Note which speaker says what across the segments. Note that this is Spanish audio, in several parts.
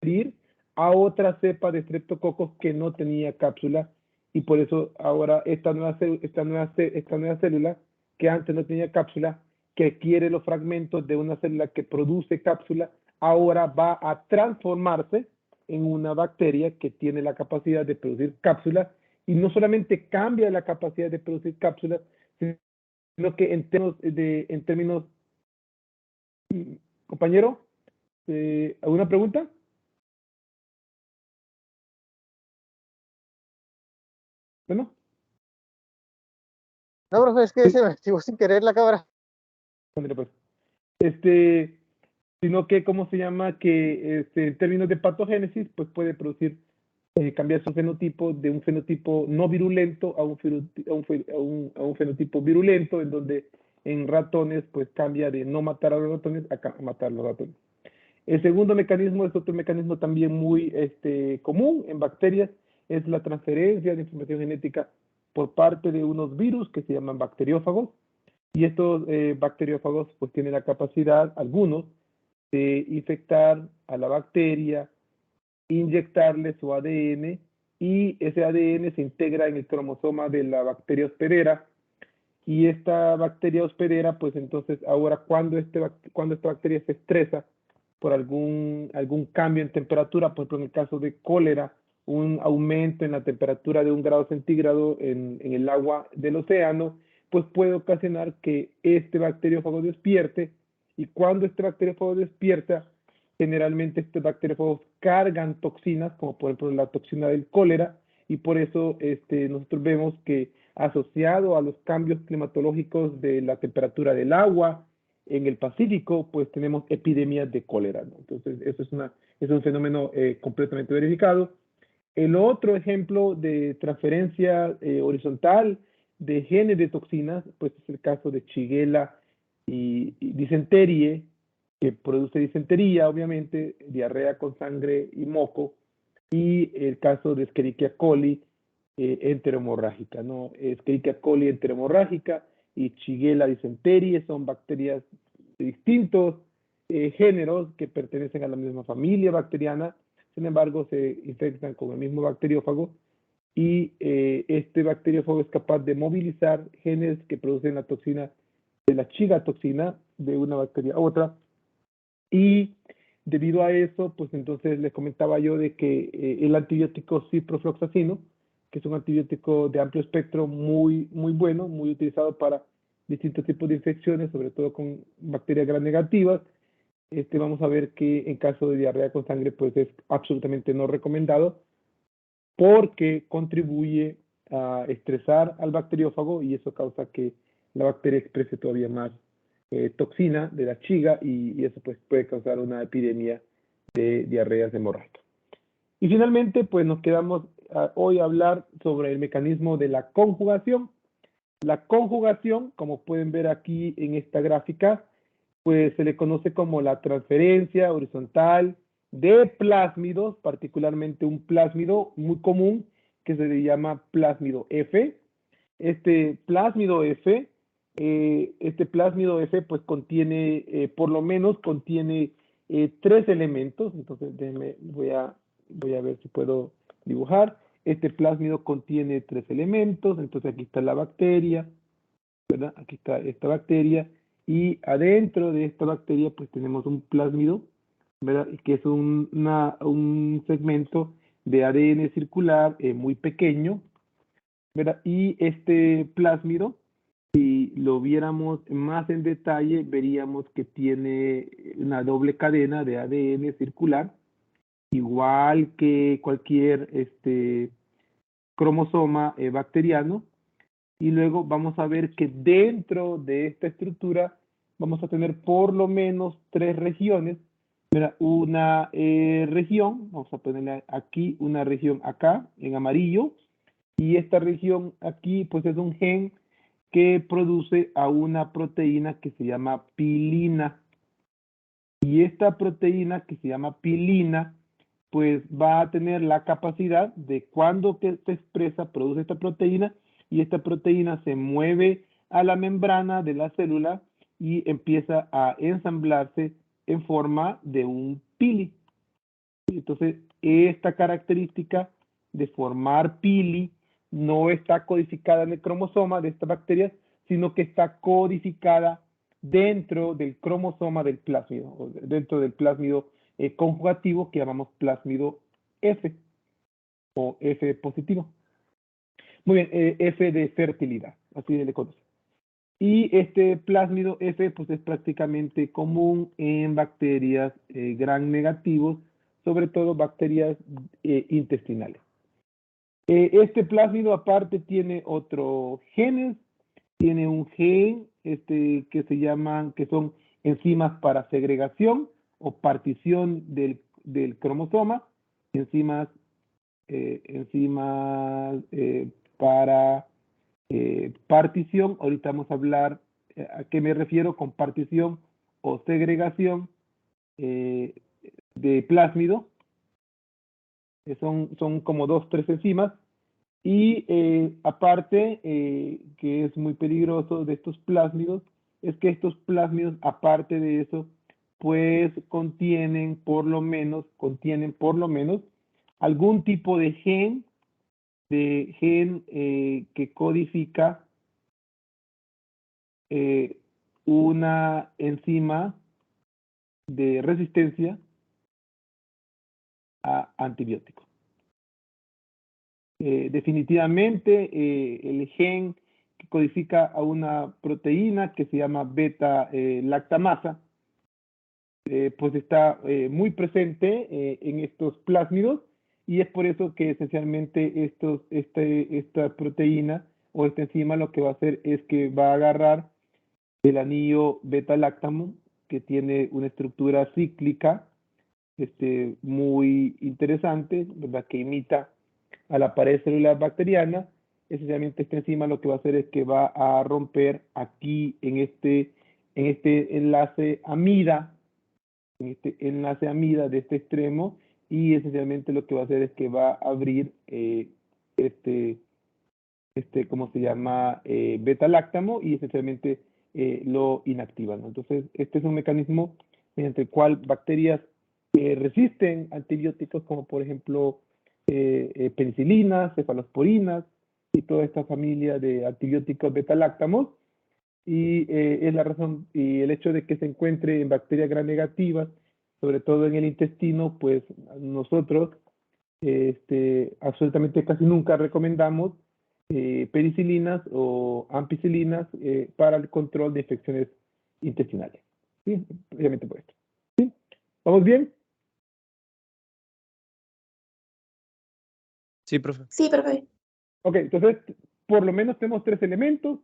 Speaker 1: transferir a otra cepa de Streptococcus que no tenía cápsula, y por eso ahora esta nueva célula que antes no tenía cápsula, que adquiere los fragmentos de una célula que produce cápsula, ahora va a transformarse en una bacteria que tiene la capacidad de producir cápsulas, y no solamente cambia la capacidad de producir cápsulas, sino que en términos, compañero, ¿alguna pregunta? Bueno,
Speaker 2: No, profe, es que
Speaker 1: sí,
Speaker 2: se me activó sin querer la cámara.
Speaker 1: ándale, pues. Sino que, ¿cómo se llama? Que en términos de patogénesis, pues puede producir, cambiar su fenotipo de un fenotipo no virulento a un fenotipo virulento, en donde en ratones, pues cambia de no matar a los ratones a matar a los ratones. El segundo mecanismo es otro mecanismo también muy común en bacterias, es la transferencia de información genética por parte de unos virus que se llaman bacteriófagos, y estos bacteriófagos pues tienen la capacidad, algunos, de infectar a la bacteria, inyectarle su ADN, y ese ADN se integra en el cromosoma de la bacteria hospedera, y esta bacteria hospedera, pues entonces ahora cuando esta bacteria se estresa por algún cambio en temperatura, por ejemplo en el caso de cólera, un aumento en la temperatura de 1 grado centígrado en el agua del océano, pues puede ocasionar que este bacteriófago despierte, y cuando este bacteriófago despierta, generalmente estos bacteriófagos cargan toxinas, como por ejemplo la toxina del cólera, y por eso nosotros vemos que asociado a los cambios climatológicos de la temperatura del agua en el Pacífico, pues tenemos epidemias de cólera, ¿no? Entonces, es un fenómeno completamente verificado. El otro ejemplo de transferencia horizontal de genes de toxinas, pues es el caso de Shigella y disenterie, que produce disentería, obviamente, diarrea con sangre y moco, y el caso de Escherichia coli enterohemorrágica, ¿no? Escherichia coli enterohemorrágica y Shigella disenterie son bacterias de distintos géneros que pertenecen a la misma familia bacteriana, sin embargo se infectan con el mismo bacteriófago, y este bacteriófago es capaz de movilizar genes que producen la toxina de la Shiga toxina de una bacteria a otra, y debido a eso, pues entonces les comentaba yo de que el antibiótico ciprofloxacino, que es un antibiótico de amplio espectro muy bueno, muy utilizado para distintos tipos de infecciones, sobre todo con bacterias gram negativas, vamos a ver que en caso de diarrea con sangre, pues es absolutamente no recomendado, porque contribuye a estresar al bacteriófago, y eso causa que la bacteria exprese todavía más toxina de la Shiga, y eso pues puede causar una epidemia de diarreas hemorrágicas. Y finalmente, pues nos quedamos hoy a hablar sobre el mecanismo de la conjugación. La conjugación, como pueden ver aquí en esta gráfica, pues se le conoce como la transferencia horizontal de plásmidos, particularmente un plásmido muy común que se le llama plásmido F. Este plásmido F pues contiene, por lo menos contiene 3 elementos. Entonces voy a ver si puedo dibujar. Este plásmido contiene 3 elementos, entonces aquí está la bacteria, ¿verdad? Aquí está esta bacteria, y adentro de esta bacteria pues tenemos un plásmido, ¿verdad? Que es un segmento de ADN circular muy pequeño, ¿verdad? Y este plásmido, si lo viéramos más en detalle, veríamos que tiene una doble cadena de ADN circular, igual que cualquier cromosoma bacteriano. Y luego vamos a ver que dentro de esta estructura vamos a tener por lo menos 3 regiones. Mira, una región, vamos a ponerle aquí una región acá en amarillo, y esta región aquí pues es un gen que produce a una proteína que se llama pilina. Y esta proteína que se llama pilina, pues va a tener la capacidad de, cuando que se expresa, produce esta proteína, y esta proteína se mueve a la membrana de la célula y empieza a ensamblarse en forma de un pili. Entonces, esta característica de formar pili no está codificada en el cromosoma de estas bacterias, sino que está codificada dentro del cromosoma del plásmido, o dentro del plásmido conjugativo que llamamos plásmido F o F positivo. Muy bien, F de fertilidad, así se le conoce. Y este plásmido F pues, es prácticamente común en bacterias gram negativos, sobre todo bacterias intestinales. Este plásmido aparte tiene otros genes, tiene un gen que se llaman, que son enzimas para segregación o partición del cromosoma, enzimas para partición. Ahorita vamos a hablar a qué me refiero con partición o segregación de plásmido. Son como 2, 3 enzimas. Y aparte, que es muy peligroso de estos plásmidos, es que estos plásmidos, aparte de eso, pues contienen por lo menos algún tipo de gen que codifica una enzima de resistencia a antibióticos. Definitivamente, el gen que codifica a una proteína que se llama beta-lactamasa, pues está muy presente en estos plásmidos, y es por eso que esencialmente esta proteína o esta enzima lo que va a hacer es que va a agarrar el anillo beta-láctamo, que tiene una estructura cíclica muy interesante, ¿verdad? Que imita a la pared celular bacteriana. Esencialmente esta enzima lo que va a hacer es que va a romper aquí en este enlace amida, de este extremo, y esencialmente lo que va a hacer es que va a abrir ¿cómo se llama? Beta-láctamo, y esencialmente lo inactiva, ¿no? Entonces, este es un mecanismo mediante el cual bacterias resisten antibióticos, como por ejemplo penicilinas, cefalosporinas y toda esta familia de antibióticos beta-láctamos. Y es la razón, y el hecho de que se encuentre en bacterias gram negativas, sobre todo en el intestino, pues nosotros absolutamente casi nunca recomendamos penicilinas o ampicilinas para el control de infecciones intestinales. ¿Sí? Precisamente por esto. ¿Sí? ¿Vamos bien?
Speaker 2: Sí, profe.
Speaker 3: Sí, profe.
Speaker 1: Ok, entonces por lo menos tenemos 3 elementos.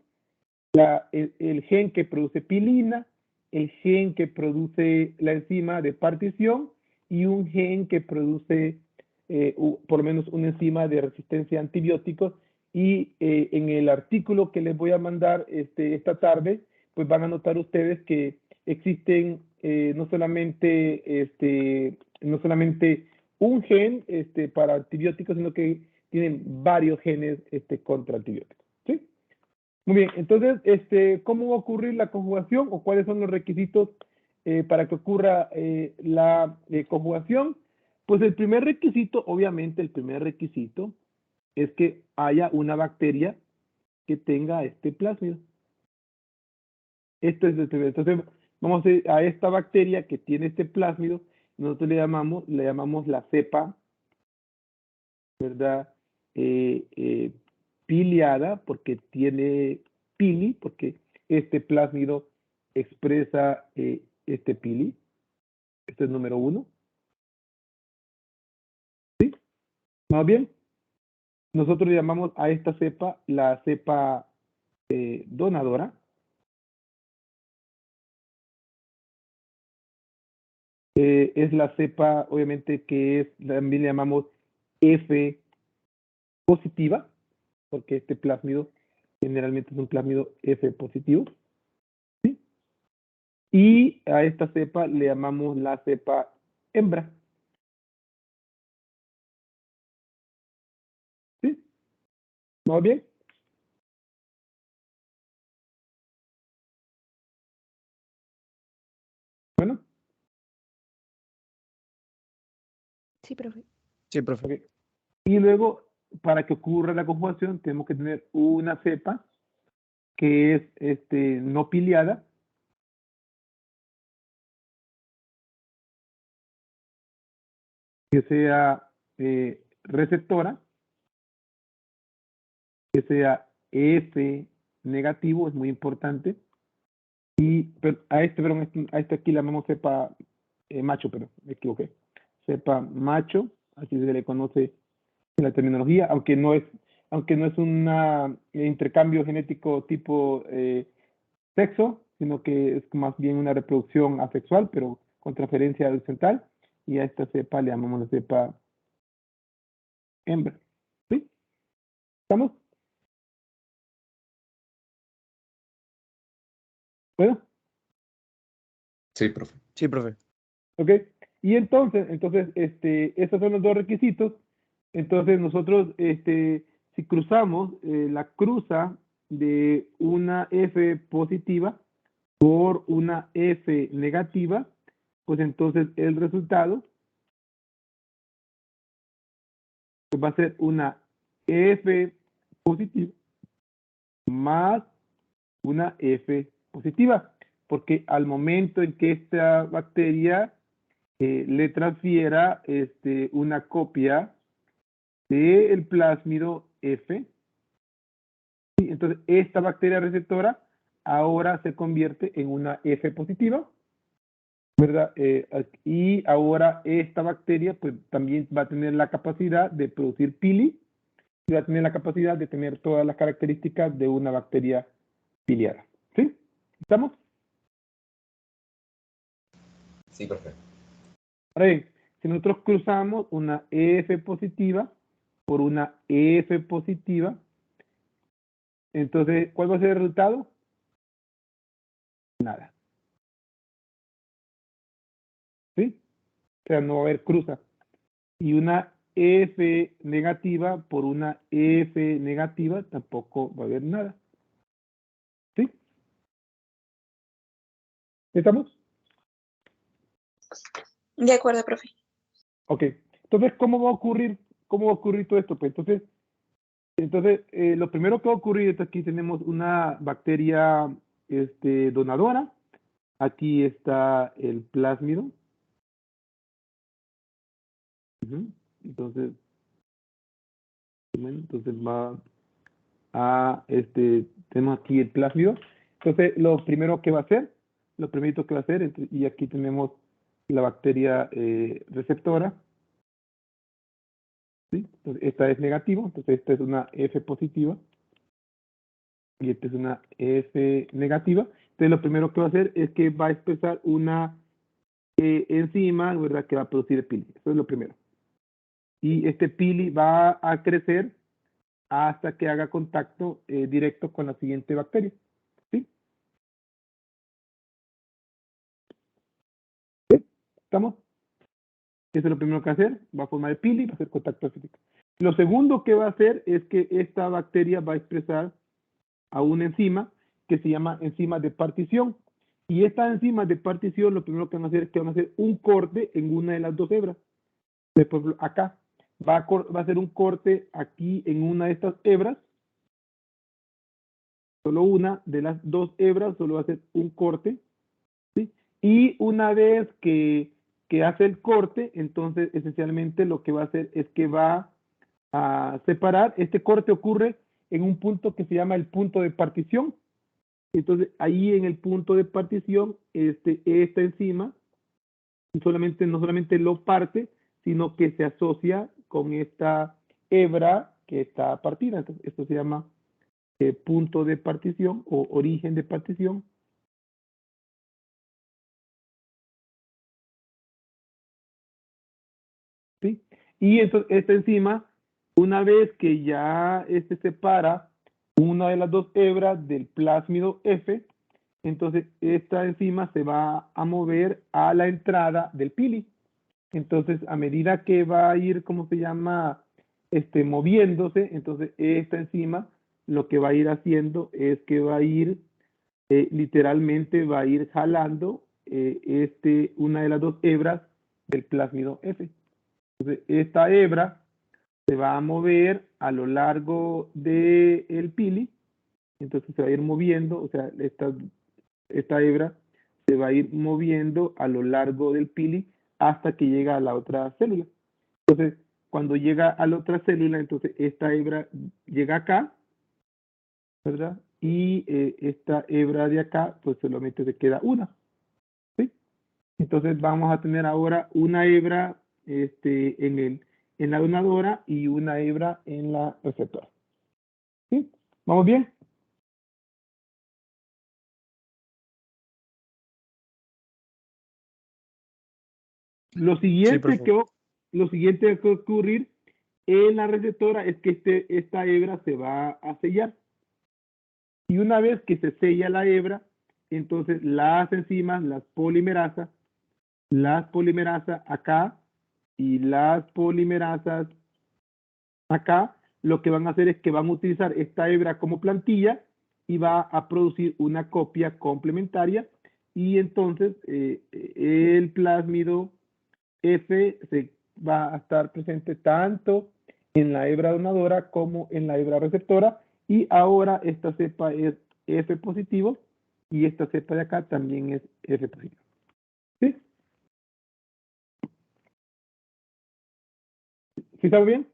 Speaker 1: El gen que produce pilina, el gen que produce la enzima de partición y un gen que produce por lo menos una enzima de resistencia a antibióticos. Y en el artículo que les voy a mandar esta tarde, pues van a notar ustedes que existen no solamente un gen para antibióticos, sino que tienen varios genes contra antibióticos. ¿Sí? Muy bien, entonces, ¿cómo va a ocurrir la conjugación o cuáles son los requisitos para que ocurra la conjugación? Pues el primer requisito, obviamente, es que haya una bacteria que tenga este plásmido. Esto es el primero. Entonces, vamos a esta bacteria que tiene este plásmido, nosotros le llamamos la cepa, ¿verdad? Piliada, porque tiene pili, porque este plásmido expresa este pili. Este es número 1. ¿Sí? ¿Más bien? Nosotros le llamamos a esta cepa la cepa donadora. Es la cepa, obviamente, que también le llamamos F positiva, porque este plásmido generalmente es un plásmido F positivo. ¿Sí? Y a esta cepa le llamamos la cepa hembra. ¿Sí? ¿Vamos bien? Bueno.
Speaker 2: Sí, profe.
Speaker 3: Sí, profe.
Speaker 1: Ok. Y luego, para que ocurra la conjugación, tenemos que tener una cepa que es no piliada, que sea receptora, que sea F negativo, es muy importante. Y pero a este aquí la llamamos cepa macho, pero me equivoqué. Cepa macho, así se le conoce en la terminología, aunque no es un intercambio genético tipo sexo, sino que es más bien una reproducción asexual, pero con transferencia horizontal. Y a esta cepa le llamamos la cepa hembra. ¿Sí? ¿Estamos? ¿Bueno?
Speaker 4: Sí, profe.
Speaker 3: Sí, profe.
Speaker 1: ¿Ok? Y entonces, estos son los dos requisitos. Entonces, nosotros, si cruzamos la cruza de una F positiva por una F negativa, pues entonces el resultado pues, va a ser una F positiva más una F positiva, porque al momento en que esta bacteria le transfiera una copia del plásmido F, ¿sí? Entonces esta bacteria receptora ahora se convierte en una F positiva, ¿verdad? Y ahora esta bacteria pues también va a tener la capacidad de producir pili y va a tener la capacidad de tener todas las características de una bacteria piliada. ¿Sí? ¿Estamos?
Speaker 4: Sí, profe.
Speaker 1: Ahora bien, si nosotros cruzamos una F positiva por una F positiva, entonces, ¿cuál va a ser el resultado? Nada. ¿Sí? O sea, no va a haber cruza. Y una F negativa por una F negativa tampoco va a haber nada. ¿Sí? ¿Estamos?
Speaker 2: De acuerdo, profe.
Speaker 1: Ok. Entonces, ¿cómo va a ocurrir? ¿Cómo va a ocurrir todo esto? Pues entonces lo primero que va a ocurrir es que aquí tenemos una bacteria donadora. Aquí está el plásmido. Entonces, va a tenemos aquí el plásmido. Entonces, lo primero que va a hacer, y aquí tenemos la bacteria receptora. ¿Sí? Entonces, esta es negativa, entonces esta es una F positiva y esta es una F negativa. Entonces, lo primero que va a hacer es que va a expresar una enzima, ¿verdad? Que va a producir pili. Eso es lo primero. Y este pili va a crecer hasta que haga contacto directo con la siguiente bacteria. ¿Sí? ¿Sí? ¿Estamos? Eso es lo primero que va a hacer. Va a formar el pili y va a hacer contacto físico. Lo segundo que va a hacer es que esta bacteria va a expresar a una enzima que se llama enzima de partición. Y esta enzima de partición lo primero que van a hacer es que van a hacer un corte en una de las dos hebras. Después acá va a hacer un corte aquí en una de estas hebras. Solo una de las dos hebras solo va a hacer un corte. ¿Sí? Y una vez que hace el corte, entonces esencialmente lo que va a hacer es que va a separar. Este corte ocurre en un punto que se llama el punto de partición. Entonces ahí en el punto de partición, esta enzima no solamente lo parte, sino que se asocia con esta hebra que está partida. Entonces, esto se llama punto de partición o origen de partición. ¿Sí? Y entonces esta enzima, una vez que ya separa una de las dos hebras del plásmido F, entonces esta enzima se va a mover a la entrada del pili. Entonces, a medida que va a ir, ¿cómo se llama? Moviéndose, entonces esta enzima lo que va a ir haciendo es que va a ir, literalmente va a ir jalando una de las dos hebras del plásmido F. Entonces, esta hebra se va a mover a lo largo del pili, entonces se va a ir moviendo, o sea, esta hebra se va a ir moviendo a lo largo del pili hasta que llega a la otra célula. Entonces, cuando llega a la otra célula, entonces esta hebra llega acá, ¿verdad? Y esta hebra de acá, pues solamente se queda una, ¿sí? Entonces vamos a tener ahora una hebra en la donadora y una hebra en la receptora. ¿Sí? ¿Vamos bien? Lo siguiente que va a ocurrir en la receptora es que esta hebra se va a sellar. Y una vez que se sella la hebra, entonces las enzimas, las polimerasas acá y las polimerasas acá, lo que van a hacer es que van a utilizar esta hebra como plantilla y va a producir una copia complementaria y entonces el plásmido F se va a estar presente tanto en la hebra donadora como en la hebra receptora y ahora esta cepa es F positivo y esta cepa de acá también es F positivo. ¿Sí? ¿Sí está bien?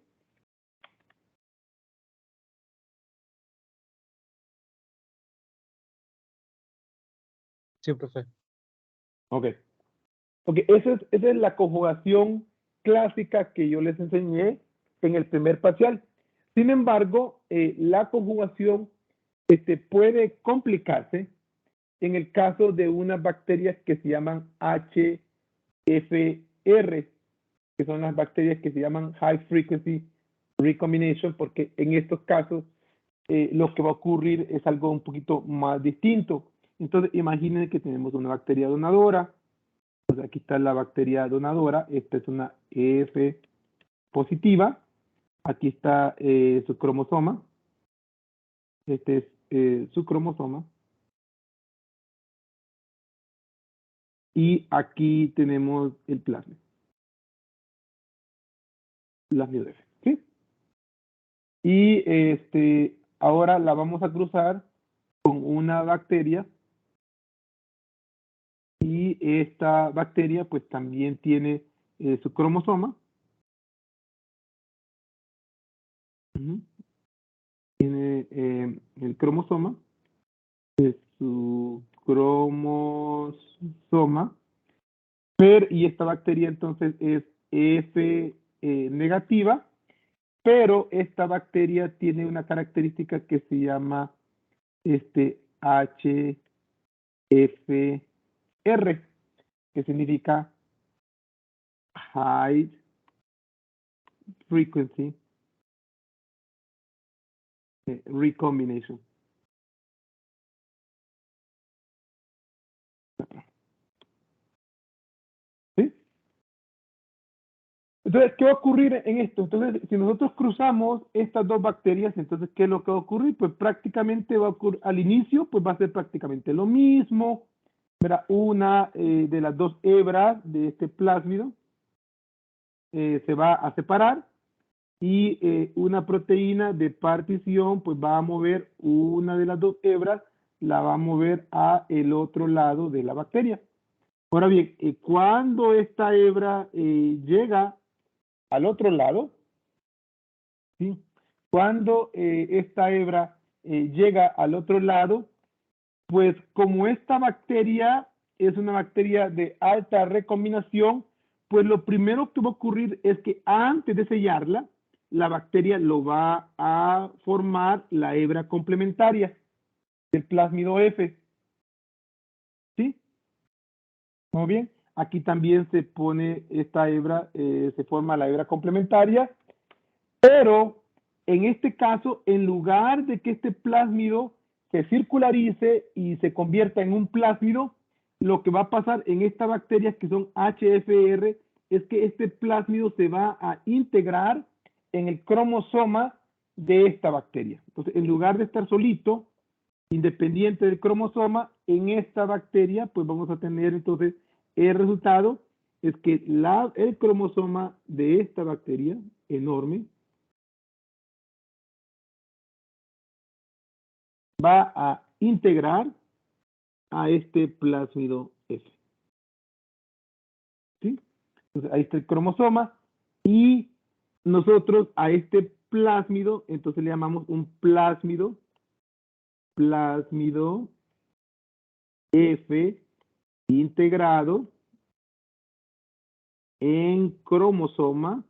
Speaker 2: Sí, profe.
Speaker 1: Ok. Ok, esa es la conjugación clásica que yo les enseñé en el primer parcial. Sin embargo, la conjugación puede complicarse en el caso de unas bacterias que se llaman HFR, que son las bacterias que se llaman High Frequency Recombination, porque en estos casos lo que va a ocurrir es algo un poquito más distinto. Entonces, imaginen que tenemos una bacteria donadora. Pues aquí está la bacteria donadora. Esta es una F positiva. Aquí está su cromosoma. Este es su cromosoma. Y aquí tenemos el plasma. Plásmido F. ¿Sí? Y ahora la vamos a cruzar con una bacteria. Y esta bacteria pues también tiene su cromosoma. Tiene el cromosoma. Es su cromosoma. Y esta bacteria entonces es F negativa. Pero esta bacteria tiene una característica que se llama HFR, que significa High Frequency Recombination. ¿Sí? Entonces, ¿qué va a ocurrir en esto? Entonces, si nosotros cruzamos estas dos bacterias, entonces, ¿qué es lo que va a ocurrir? Pues prácticamente va a ocurrir, al inicio, pues va a ser prácticamente lo mismo. ¿Verdad? Una de las dos hebras de este plásmido se va a separar y una proteína de partición, pues va a mover una de las dos hebras, la va a mover a el otro lado de la bacteria. Ahora bien, cuando esta hebra llega al otro lado, ¿sí? Cuando esta hebra llega al otro lado, pues como esta bacteria es una bacteria de alta recombinación, pues lo primero que va a ocurrir es que antes de sellarla, la bacteria lo va a formar la hebra complementaria del plásmido F. ¿Sí? Muy bien. Aquí también se pone esta hebra, se forma la hebra complementaria, pero en este caso, en lugar de que este plásmido se circularice y se convierta en un plásmido, lo que va a pasar en estas bacterias que son HFR es que este plásmido se va a integrar en el cromosoma de esta bacteria. Entonces, en lugar de estar solito, independiente del cromosoma, en esta bacteria, pues vamos a tener entonces el resultado es que el cromosoma de esta bacteria enorme va a integrar a este plásmido F. ¿Sí? Entonces, ahí está el cromosoma y nosotros a este plásmido, entonces le llamamos un plásmido F integrado en cromosoma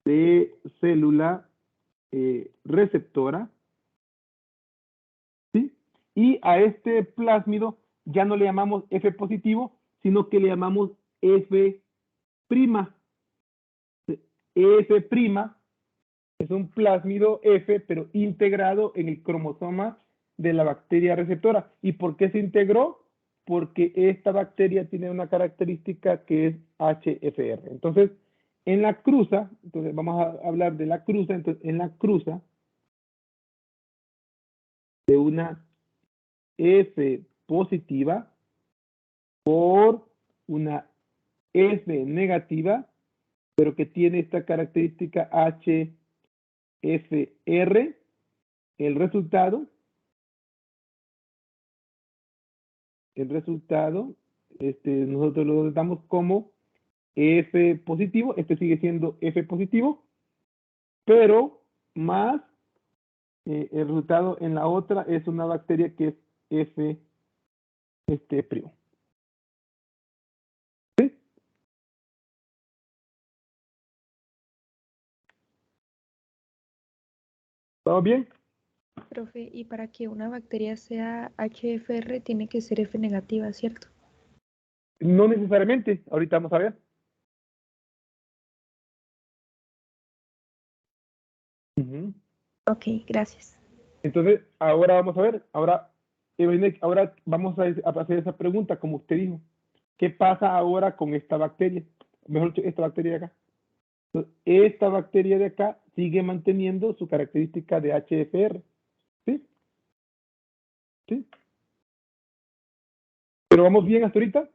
Speaker 1: de célula receptora, ¿sí? Y a este plásmido ya no le llamamos F positivo, sino que le llamamos F prima. F prima es un plásmido F, pero integrado en el cromosoma de la bacteria receptora. ¿Y por qué se integró? Porque esta bacteria tiene una característica que es HFR. Entonces, en la cruza, entonces vamos a hablar de la cruza, entonces en la cruza de una F positiva por una F negativa, pero que tiene esta característica HFR, el resultado, nosotros lo damos como F positivo, este sigue siendo F positivo, pero más el resultado en la otra es una bacteria que es F primo. ¿Sí? ¿Todo bien?
Speaker 3: Profe, y para que una bacteria sea HFR tiene que ser F negativa, ¿cierto?
Speaker 1: No necesariamente, ahorita vamos a ver.
Speaker 3: Ok, gracias.
Speaker 1: Entonces, ahora vamos a ver, ahora vamos a hacer esa pregunta, como usted dijo. ¿Qué pasa ahora con esta bacteria? Mejor dicho, esta bacteria de acá. Entonces, esta bacteria de acá sigue manteniendo su característica de HFR. ¿Sí? ¿Sí? Pero vamos bien hasta ahorita.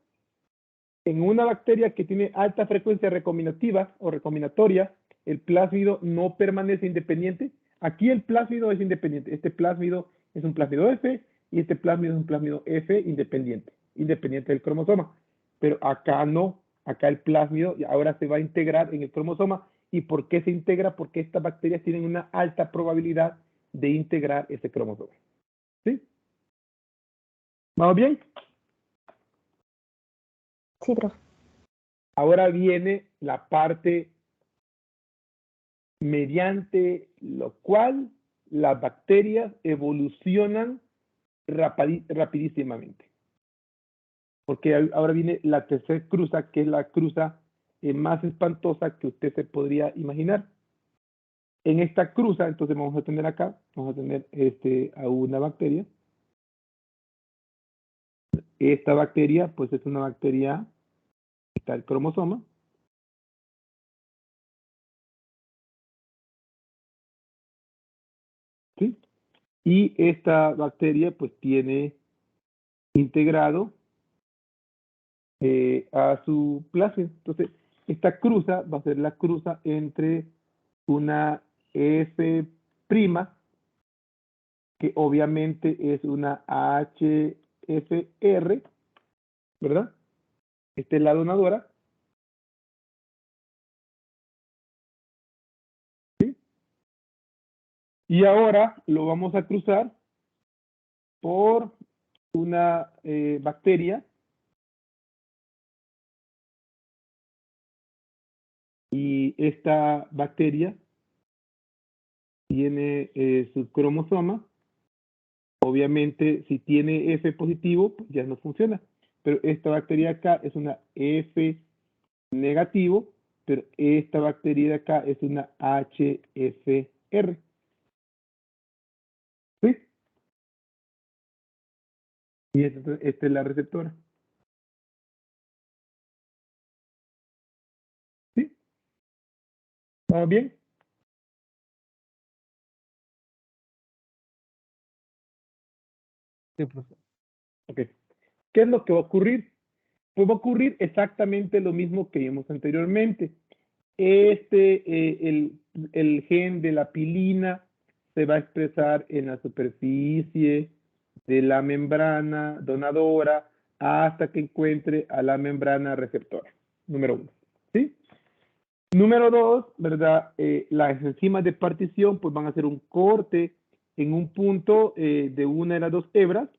Speaker 1: En una bacteria que tiene alta frecuencia recombinativa o recombinatoria, el plásmido no permanece independiente. Aquí el plásmido es independiente. Este plásmido es un plásmido F y este plásmido es un plásmido F independiente, independiente del cromosoma. Pero acá no. Acá el plásmido ahora se va a integrar en el cromosoma. ¿Y por qué se integra? Porque estas bacterias tienen una alta probabilidad de integrar ese cromosoma. ¿Sí? ¿Vamos bien?
Speaker 3: Sí, profe.
Speaker 1: Ahora viene la parte mediante lo cual las bacterias evolucionan rapidísimamente. Porque ahora viene la tercera cruza, que es la cruza más espantosa que usted se podría imaginar. En esta cruza, entonces vamos a tener acá, vamos a tener a una bacteria. Esta bacteria, pues es una bacteria, está el cromosoma. ¿Sí? Y esta bacteria, pues tiene integrado a su plasma. Entonces, esta cruza va a ser la cruza entre una F', que obviamente es una HFR, ¿verdad? Esta es la donadora. ¿Sí? Y ahora lo vamos a cruzar por una bacteria. Y esta bacteria tiene su cromosoma. Obviamente, si tiene F positivo, pues ya no funciona. Pero esta bacteria acá es una F negativo, pero esta bacteria de acá es una HFR. ¿Sí? Y esta es la receptora. ¿Sí? ¿Vamos bien?
Speaker 2: Sí, profe.
Speaker 1: Ok. ¿Qué es lo que va a ocurrir? Pues va a ocurrir exactamente lo mismo que vimos anteriormente. El gen de la pilina se va a expresar en la superficie de la membrana donadora hasta que encuentre a la membrana receptora. Número 1. ¿Sí? Número 2, ¿verdad? Las enzimas de partición pues van a hacer un corte en un punto de una de las dos hebras.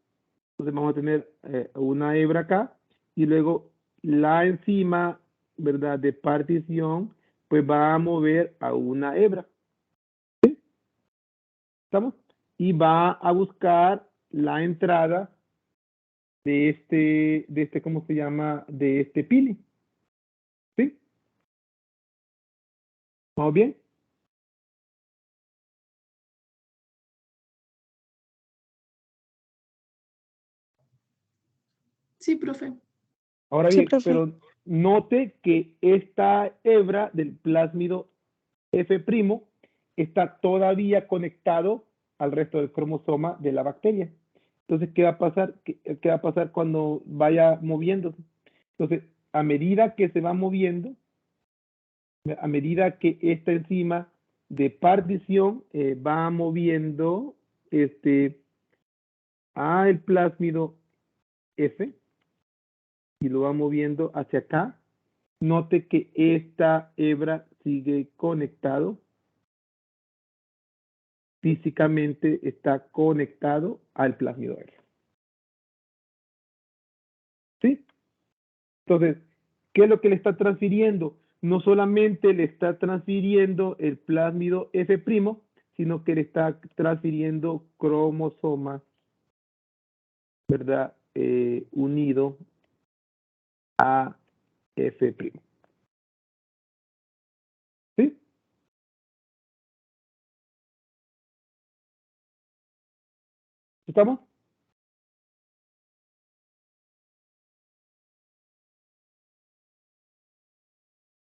Speaker 1: Entonces vamos a tener una hebra acá y luego la enzima, ¿verdad? De partición pues va a mover a una hebra. ¿Sí? ¿Estamos? Y va a buscar la entrada de este, ¿cómo se llama? De este pili. ¿Sí? ¿Vamos bien?
Speaker 5: Sí, profe.
Speaker 1: Ahora
Speaker 3: Sí,
Speaker 1: bien,
Speaker 3: profe.
Speaker 1: pero note que esta hebra del plásmido F' está todavía conectado al resto del cromosoma de la bacteria. Entonces, ¿qué va a pasar? ¿Qué va a pasar cuando vaya moviéndose? Entonces, a medida que se va moviendo, a medida que esta enzima de partición va moviendo a el plásmido F y lo va moviendo hacia acá, note que esta hebra sigue conectado, físicamente está conectado al plásmido F. ¿Sí? Entonces, ¿qué es lo que le está transfiriendo? No solamente le está transfiriendo el plásmido F', sino que le está transfiriendo cromosoma, ¿verdad? Unido a F'. ¿Sí? ¿Estamos?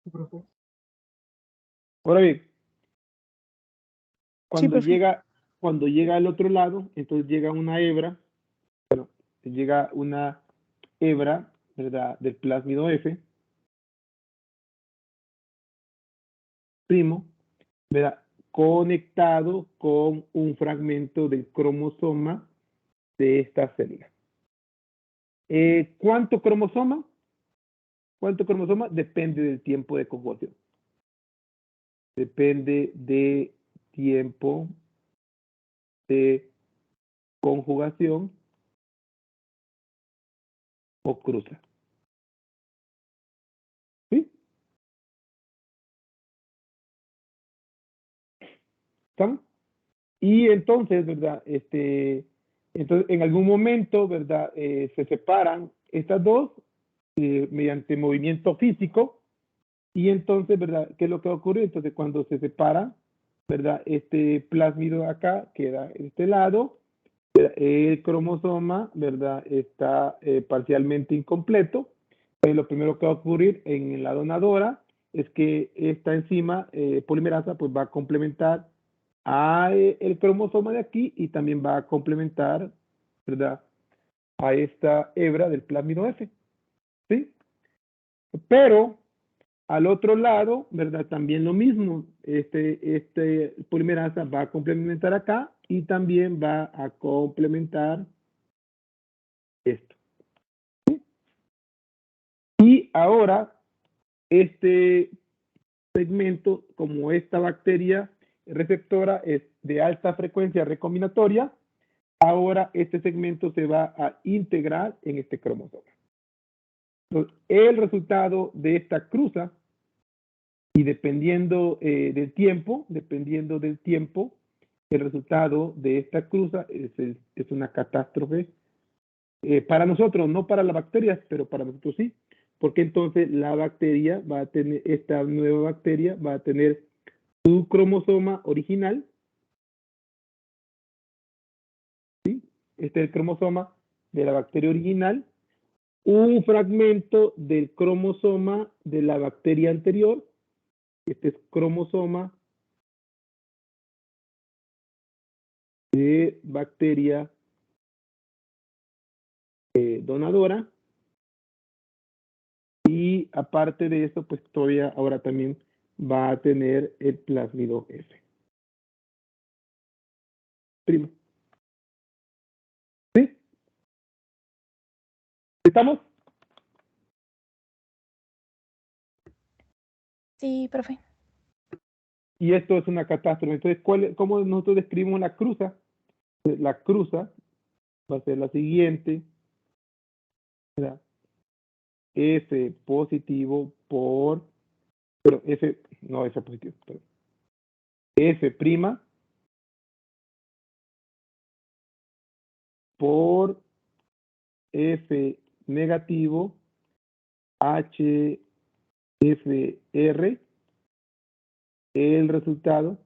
Speaker 2: Sí, profe.
Speaker 1: Ahora bien,
Speaker 3: Sí, profe.
Speaker 1: cuando llega al otro lado, entonces llega una hebra, llega una hebra, ¿verdad? Del plásmido F', ¿verdad? Conectado con un fragmento del cromosoma de esta célula. ¿Cuánto cromosoma? ¿Cuánto cromosoma? Depende del tiempo de conjugación. Depende de tiempo de conjugación o cruza. ¿Sí? ¿Estamos? Y entonces, ¿verdad? Entonces, en algún momento, ¿verdad? Se separan estas dos mediante movimiento físico. Y entonces, ¿verdad? ¿Qué es lo que ocurre? Entonces, cuando se separa, ¿verdad? Este plásmido acá queda en este lado. El cromosoma, ¿verdad? Está parcialmente incompleto. Lo primero que va a ocurrir en la donadora es que esta enzima polimerasa pues va a complementar a el cromosoma de aquí y también va a complementar, ¿verdad? A esta hebra del plásmido F. ¿Sí? Pero al otro lado, ¿verdad? También lo mismo. Este polimerasa va a complementar acá y también va a complementar esto. Y ahora, este segmento, como esta bacteria receptora es de alta frecuencia recombinatoria, ahora este segmento se va a integrar en este cromosoma. Entonces, el resultado de esta cruza, y dependiendo del tiempo, el resultado de esta cruza es una catástrofe para nosotros, no para las bacterias, pero para nosotros sí, porque entonces la bacteria va a tener, esta nueva bacteria va a tener su cromosoma original, ¿sí? Este es el cromosoma de la bacteria original, un fragmento del cromosoma de la bacteria anterior, este es cromosoma de bacteria donadora, Y aparte de eso, pues todavía ahora también va a tener el plásmido F. Primo. ¿Sí? ¿Estamos?
Speaker 5: Sí, profe.
Speaker 1: Y esto es una catástrofe. Entonces, ¿cómo nosotros describimos la cruza? La cruza va a ser la siguiente, ¿verdad? F positivo por, pero F, no F positivo, pero F prima por F negativo HFR, el resultado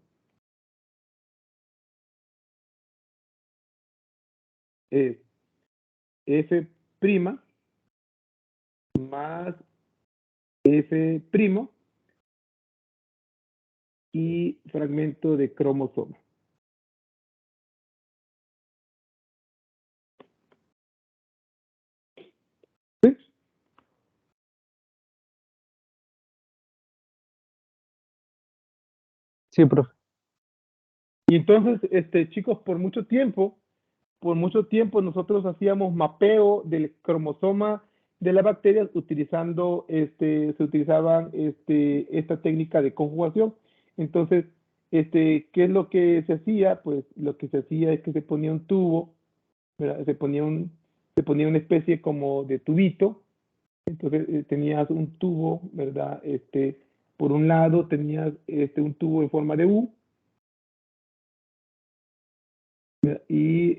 Speaker 1: es F prima más F primo y fragmento de cromosoma. ¿Sí?
Speaker 2: Sí, profe.
Speaker 1: Y entonces, chicos, por mucho tiempo nosotros hacíamos mapeo del cromosoma de las bacterias utilizando, se utilizaban esta técnica de conjugación. Entonces, ¿qué es lo que se hacía? Pues lo que se hacía es que se ponía un tubo, ¿verdad? Se ponía una especie como de tubito. Entonces tenías un tubo, ¿verdad? Por un lado tenías un tubo en forma de U, y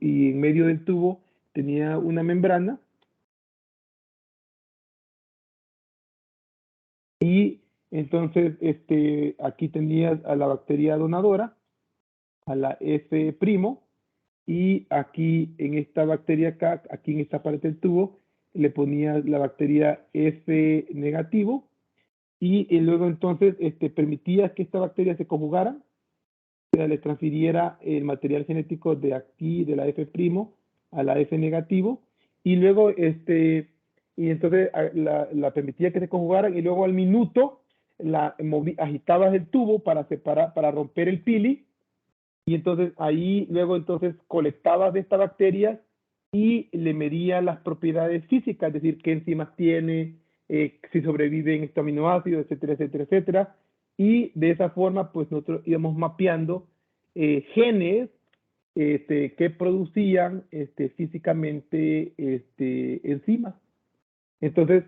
Speaker 1: y en medio del tubo tenía una membrana, y entonces aquí tenías a la bacteria donadora, a la F', y aquí en esta bacteria acá, aquí en esta parte del tubo, le ponías la bacteria F negativo, y luego entonces permitías que esta bacteria se conjugara, le transfiriera el material genético de aquí, de la F' a la F negativo, y luego y entonces la permitía que se conjugaran, y luego al minuto agitabas el tubo para separar, para romper el pili, y entonces ahí luego entonces colectabas de esta bacteria y le medía las propiedades físicas, es decir, qué enzimas tiene, si sobreviven estos aminoácidos, etcétera, etcétera, etcétera. Y de esa forma, pues nosotros íbamos mapeando genes que producían físicamente enzimas. Entonces,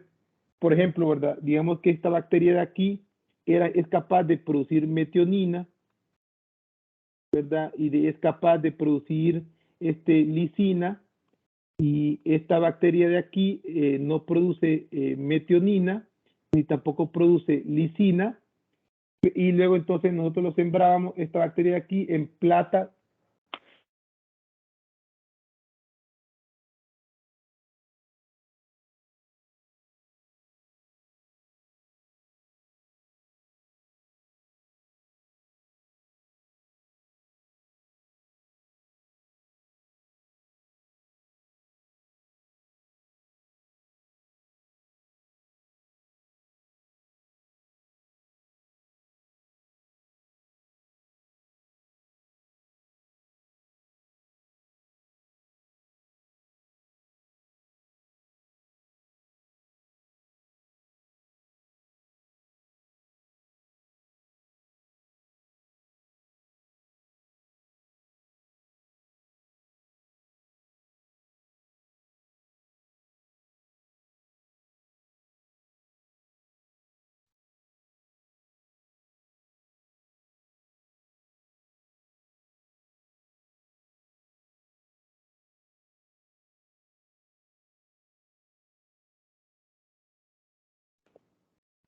Speaker 1: por ejemplo, ¿verdad? Digamos que esta bacteria de aquí es capaz de producir metionina, ¿verdad? Y es capaz de producir lisina, y esta bacteria de aquí no produce metionina, ni tampoco produce lisina, y luego entonces nosotros lo sembrábamos, esta bacteria de aquí, en plata.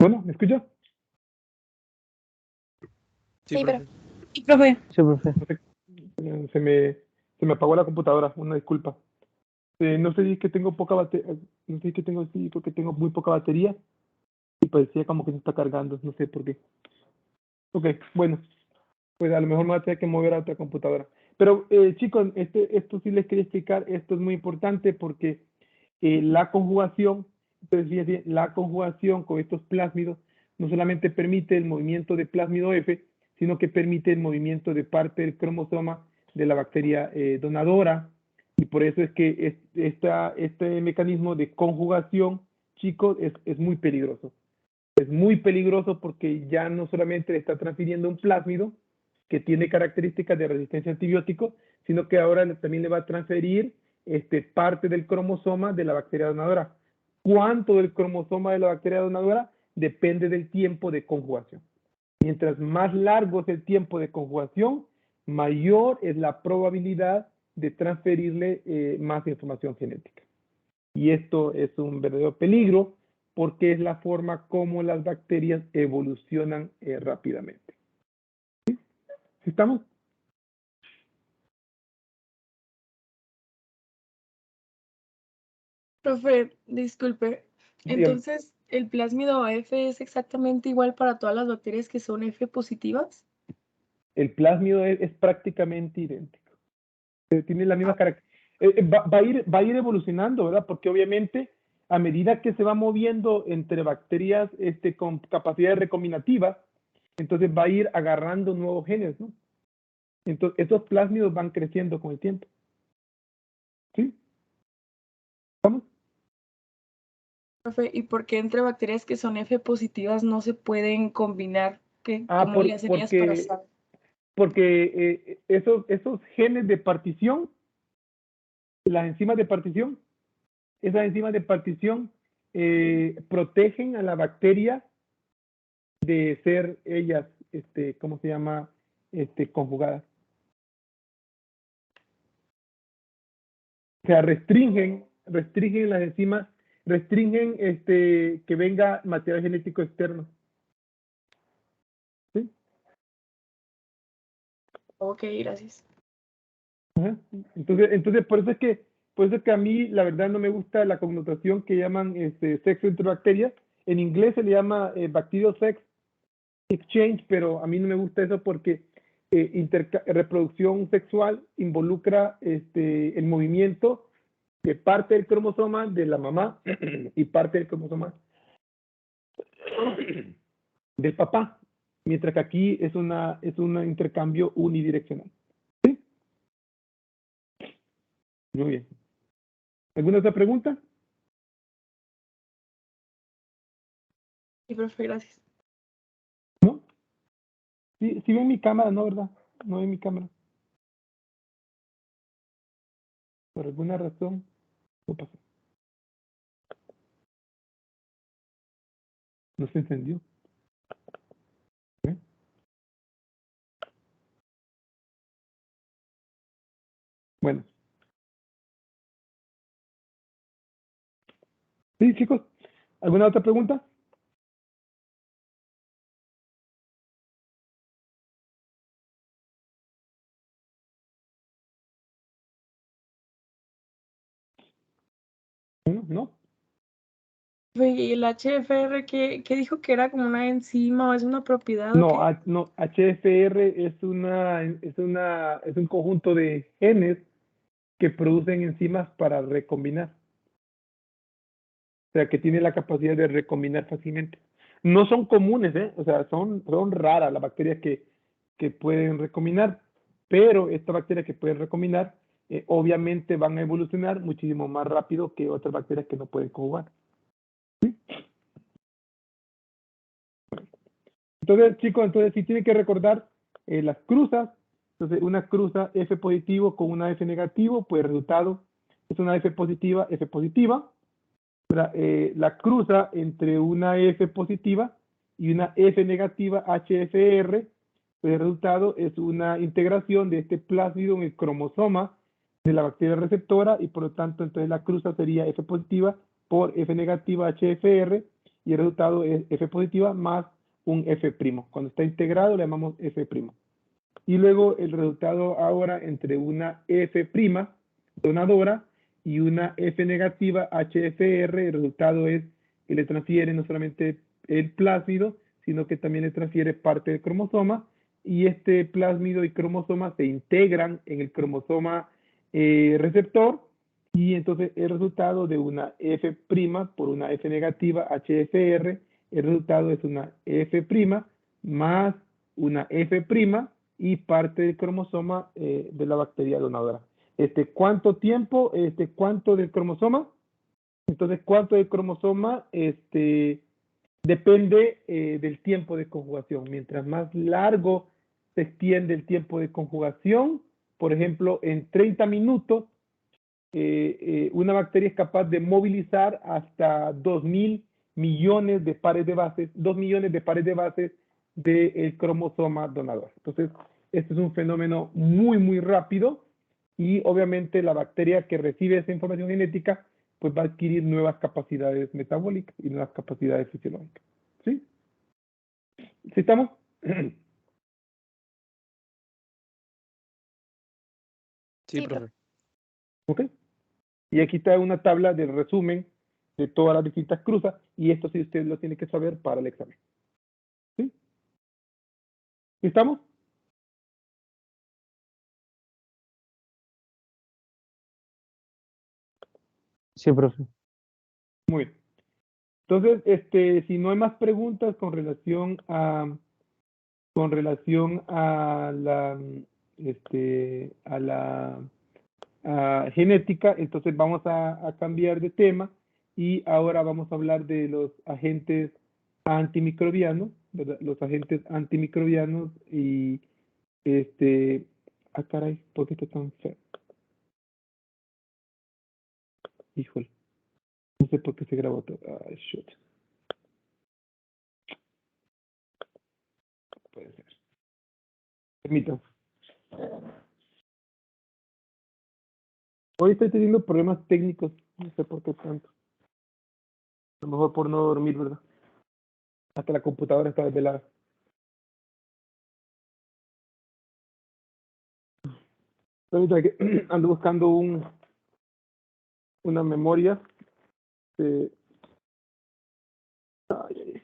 Speaker 1: Bueno, ¿me escuchas?
Speaker 5: Sí,
Speaker 4: profe.
Speaker 5: Sí, profe.
Speaker 2: Sí, profe.
Speaker 1: Se me apagó la computadora, una disculpa. No sé si es que tengo poca batería, no sé si es que tengo, sí, porque tengo muy poca batería, y parecía como que se está cargando, no sé por qué. Ok, bueno, pues a lo mejor me voy a tener que mover a otra computadora. Pero chicos, esto sí les quería explicar, esto es muy importante porque la conjugación, entonces fíjense, la conjugación con estos plásmidos no solamente permite el movimiento de plásmido F, sino que permite el movimiento de parte del cromosoma de la bacteria donadora, y por eso es que este mecanismo de conjugación, chicos, es muy peligroso. Es muy peligroso porque ya no solamente le está transfiriendo un plásmido que tiene características de resistencia a antibióticos, sino que ahora también le va a transferir parte del cromosoma de la bacteria donadora. ¿Cuánto del cromosoma de la bacteria donadora? Depende del tiempo de conjugación. Mientras más largo es el tiempo de conjugación, mayor es la probabilidad de transferirle más información genética. Y esto es un verdadero peligro porque es la forma como las bacterias evolucionan rápidamente. ¿Sí? ¿Sí estamos?
Speaker 2: Profe, disculpe.
Speaker 1: Dígame.
Speaker 2: Entonces, ¿el plásmido AF es exactamente igual para todas las bacterias que son F positivas?
Speaker 1: El plásmido es prácticamente idéntico. Tiene la misma característica. Va a ir evolucionando, ¿verdad? Porque obviamente a medida que se va moviendo entre bacterias con capacidades recombinativas, entonces va a ir agarrando nuevos genes, ¿no? Entonces esos plásmidos van creciendo con el tiempo. ¿Sí? ¿Vamos?
Speaker 2: Profe, ¿y por qué entre bacterias que son F positivas no se pueden combinar? ¿Cómo le hacen ellas para saber?
Speaker 1: Porque esos genes de partición, las enzimas de partición, esas enzimas de partición protegen a la bacteria de ser ellas, ¿cómo se llama? Conjugadas. O sea, restringen las enzimas, restringen que venga material genético externo. ¿Sí?
Speaker 2: Ok, gracias.
Speaker 1: Ajá. Entonces por eso es que a mí la verdad no me gusta la connotación que llaman sexo entre bacterias. En inglés se le llama bacterial-sex exchange, pero a mí no me gusta eso porque reproducción sexual involucra el movimiento de parte del cromosoma de la mamá y parte del cromosoma del papá, mientras que aquí es un intercambio unidireccional. ¿Sí? Muy bien. ¿Alguna otra pregunta?
Speaker 2: Sí, profe, gracias.
Speaker 1: ¿No? Sí, sí ven mi cámara, ¿no, verdad? No ven mi cámara. Por alguna razón, no pasó. No se encendió. ¿Eh? Bueno. Sí, chicos. ¿Alguna otra pregunta? ¿No?
Speaker 2: Profe, ¿y el HFR qué dijo que era como una enzima o es una propiedad o
Speaker 1: No,
Speaker 2: qué?
Speaker 1: no, HFR es un conjunto de genes que producen enzimas para recombinar. O sea, que tiene la capacidad de recombinar fácilmente. No son comunes, ¿eh? O sea, son raras las bacterias que pueden recombinar, pero estas bacterias que pueden recombinar, obviamente van a evolucionar muchísimo más rápido que otras bacterias que no pueden conjugar. ¿Sí? Entonces, chicos, sí tienen que recordar las cruzas. Entonces, una cruza F positivo con una F negativo, pues el resultado es una F positiva. La cruza entre una F positiva y una F negativa HFR, pues el resultado es una integración de este plásmido en el cromosoma de la bacteria receptora y por lo tanto entonces la cruza sería F positiva por F negativa HFR y el resultado es F positiva más un F'. Cuando está integrado le llamamos F'. Y luego el resultado ahora entre una F' donadora y una F negativa HFR, el resultado es que le transfiere no solamente el plásmido, sino que también le transfiere parte del cromosoma, y este plásmido y cromosoma se integran en el cromosoma receptor, Y entonces el resultado de una F' por una F negativa HFR, el resultado es una F' más una F' y parte del cromosoma de la bacteria donadora. ¿Cuánto tiempo? ¿Cuánto del cromosoma? Entonces, ¿cuánto del cromosoma? Depende del tiempo de conjugación. Mientras más largo se extiende el tiempo de conjugación, por ejemplo, en 30 minutos, una bacteria es capaz de movilizar hasta 2.000 millones de pares de bases, 2 millones de pares de bases del cromosoma donador. Entonces, este es un fenómeno muy, muy rápido y obviamente la bacteria que recibe esa información genética pues va a adquirir nuevas capacidades metabólicas y nuevas capacidades fisiológicas. ¿Sí? ¿Sí estamos?
Speaker 6: Sí, profe.
Speaker 1: ¿Ok? Y aquí está una tabla del resumen de todas las distintas cruzas y esto sí usted lo tiene que saber para el examen. ¿Sí? ¿Estamos?
Speaker 6: Sí, profe.
Speaker 1: Muy bien. Entonces, si no hay más preguntas con relación a la genética, entonces vamos a cambiar de tema y ahora vamos a hablar de los agentes antimicrobianos, ¿verdad? Los agentes antimicrobianos y caray, ¿por qué está tan feo? Híjole, no sé por qué se grabó todo. Ah, shoot. Puede ser. Permítanme. Hoy estoy teniendo problemas técnicos, no sé por qué tanto. A lo mejor por no dormir, ¿verdad? Hasta la computadora está desvelada. Ahorita que ando buscando una memoria. Ay, ay, ay.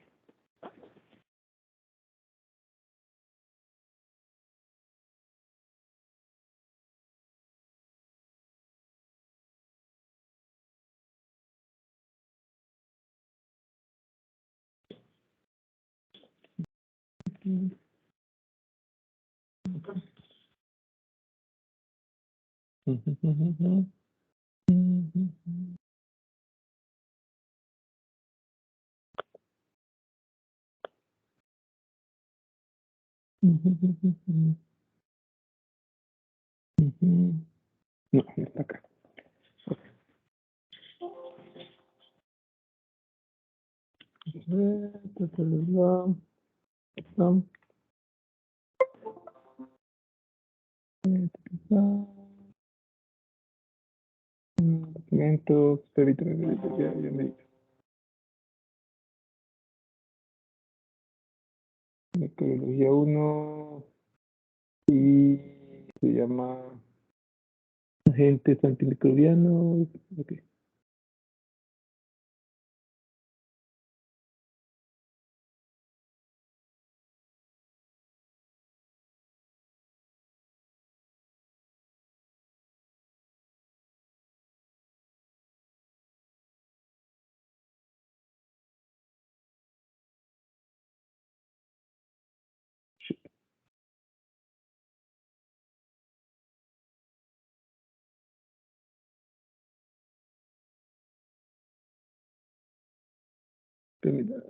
Speaker 1: No, no está acá. Documentos, permítame, ya me dice. Metodología 1 y se llama agentes antimicrobianos. Ok. Permítame,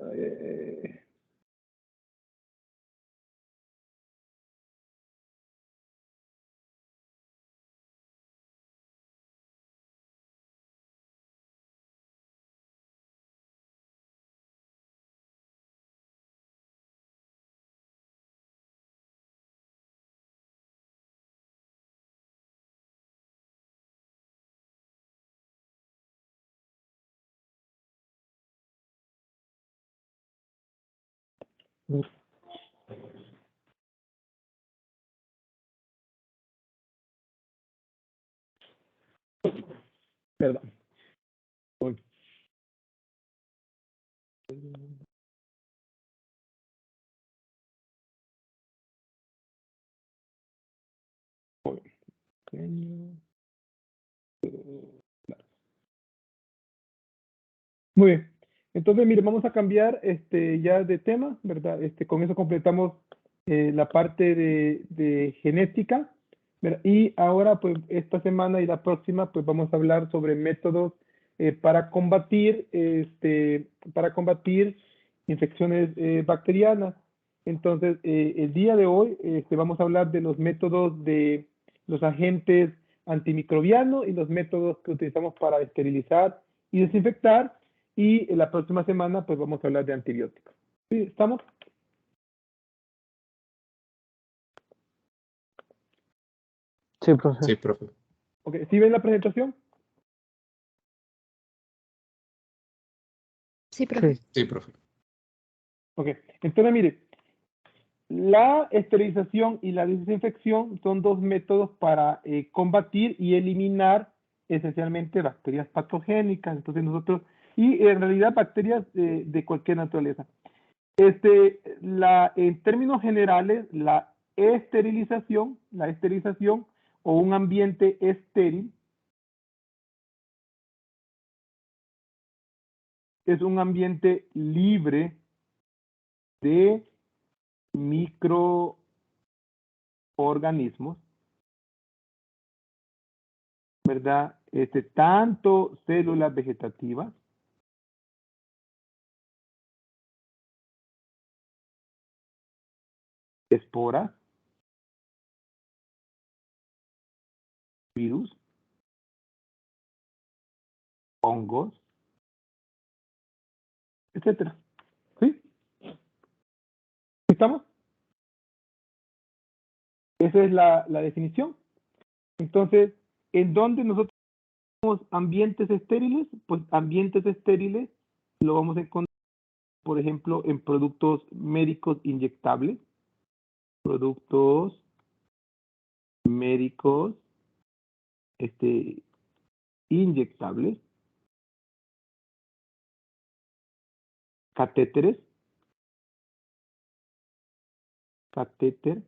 Speaker 1: perdón. Voy. Voy. Muy bien. Entonces, mire, vamos a cambiar ya de tema, ¿verdad? Con eso completamos la parte de genética, ¿verdad? Y ahora, pues, esta semana y la próxima, pues, vamos a hablar sobre métodos para combatir infecciones bacterianas. Entonces, el día de hoy vamos a hablar de los métodos de los agentes antimicrobianos y los métodos que utilizamos para esterilizar y desinfectar. Y la próxima semana, pues vamos a hablar de antibióticos. ¿Sí? ¿Estamos?
Speaker 6: Sí, profe.
Speaker 4: Sí, profe.
Speaker 1: Ok, ¿sí ven la presentación?
Speaker 3: Sí, profe.
Speaker 6: Sí.
Speaker 4: Sí, profe.
Speaker 1: Ok, entonces mire, la esterilización y la desinfección son dos métodos para combatir y eliminar esencialmente bacterias patogénicas. Entonces nosotros, y en realidad bacterias de cualquier naturaleza. En términos generales, la esterilización o un ambiente estéril es un ambiente libre de microorganismos, ¿verdad? Tanto células vegetativas, esporas, virus, hongos, etcétera. ¿Sí? ¿Estamos? Esa es la definición. Entonces, ¿en dónde nosotros tenemos ambientes estériles? Pues ambientes estériles lo vamos a encontrar, por ejemplo, en productos médicos inyectables, productos médicos inyectables, catéteres, catéter,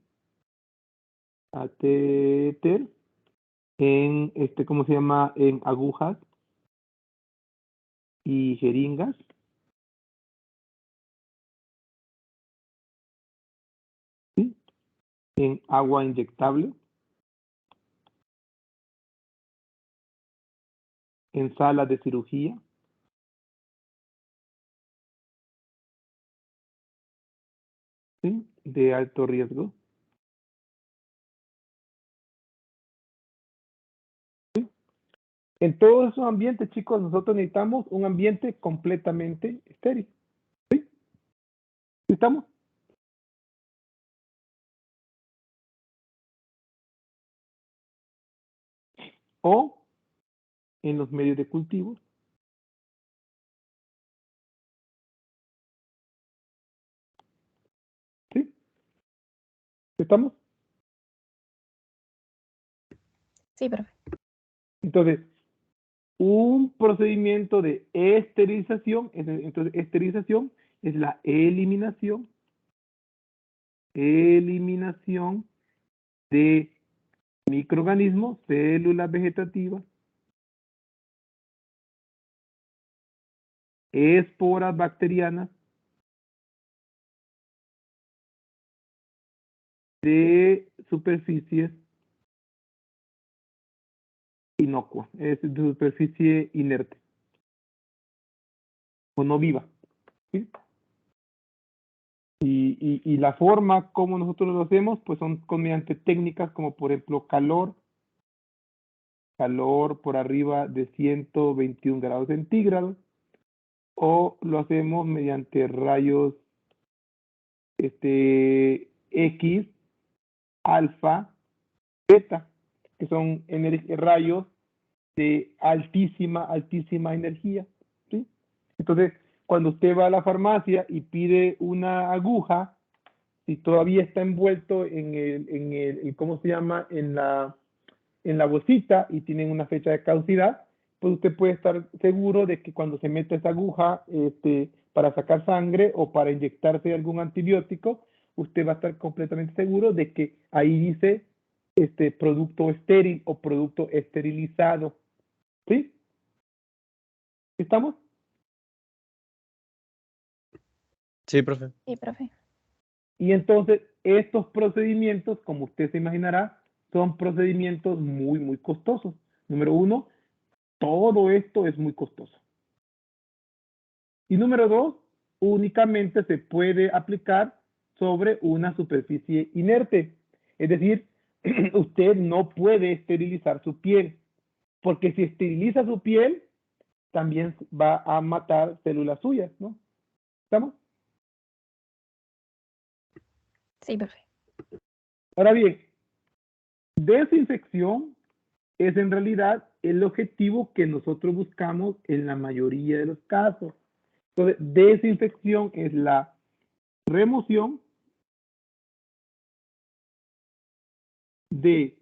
Speaker 1: en ¿cómo se llama? En agujas y jeringas, ¿sí? En agua inyectable, en salas de cirugía, ¿sí? De alto riesgo. En todos esos ambientes, chicos, nosotros necesitamos un ambiente completamente estéril. ¿Sí? ¿Estamos? O en los medios de cultivo. ¿Sí? ¿Estamos?
Speaker 5: Sí, profe.
Speaker 1: Entonces, un procedimiento de esterilización, entonces esterilización es la eliminación de microorganismos, células vegetativas, esporas bacterianas de superficies inocua, es de superficie inerte o no viva. ¿Sí? Y la forma como nosotros lo hacemos, pues son mediante técnicas como por ejemplo calor por arriba de 121 grados centígrados, o lo hacemos mediante rayos X, alfa, beta, que son rayos de altísima energía, ¿sí? Entonces, cuando usted va a la farmacia y pide una aguja, si todavía está envuelto ¿cómo se llama? En la bolsita y tienen una fecha de caducidad, pues usted puede estar seguro de que cuando se mete esa aguja para sacar sangre o para inyectarse algún antibiótico, usted va a estar completamente seguro de que ahí dice producto estéril o producto esterilizado. ¿Sí? ¿Estamos?
Speaker 6: Sí, profe.
Speaker 5: Sí, profe.
Speaker 1: Y entonces, estos procedimientos, como usted se imaginará, son procedimientos muy, muy costosos. Número uno, todo esto es muy costoso. Y número dos, únicamente se puede aplicar sobre una superficie inerte. Es decir, usted no puede esterilizar su piel, porque si esteriliza su piel, también va a matar células suyas, ¿no? ¿Estamos?
Speaker 5: Sí, profe.
Speaker 1: Ahora bien, desinfección es en realidad el objetivo que nosotros buscamos en la mayoría de los casos. Entonces, desinfección es la remoción de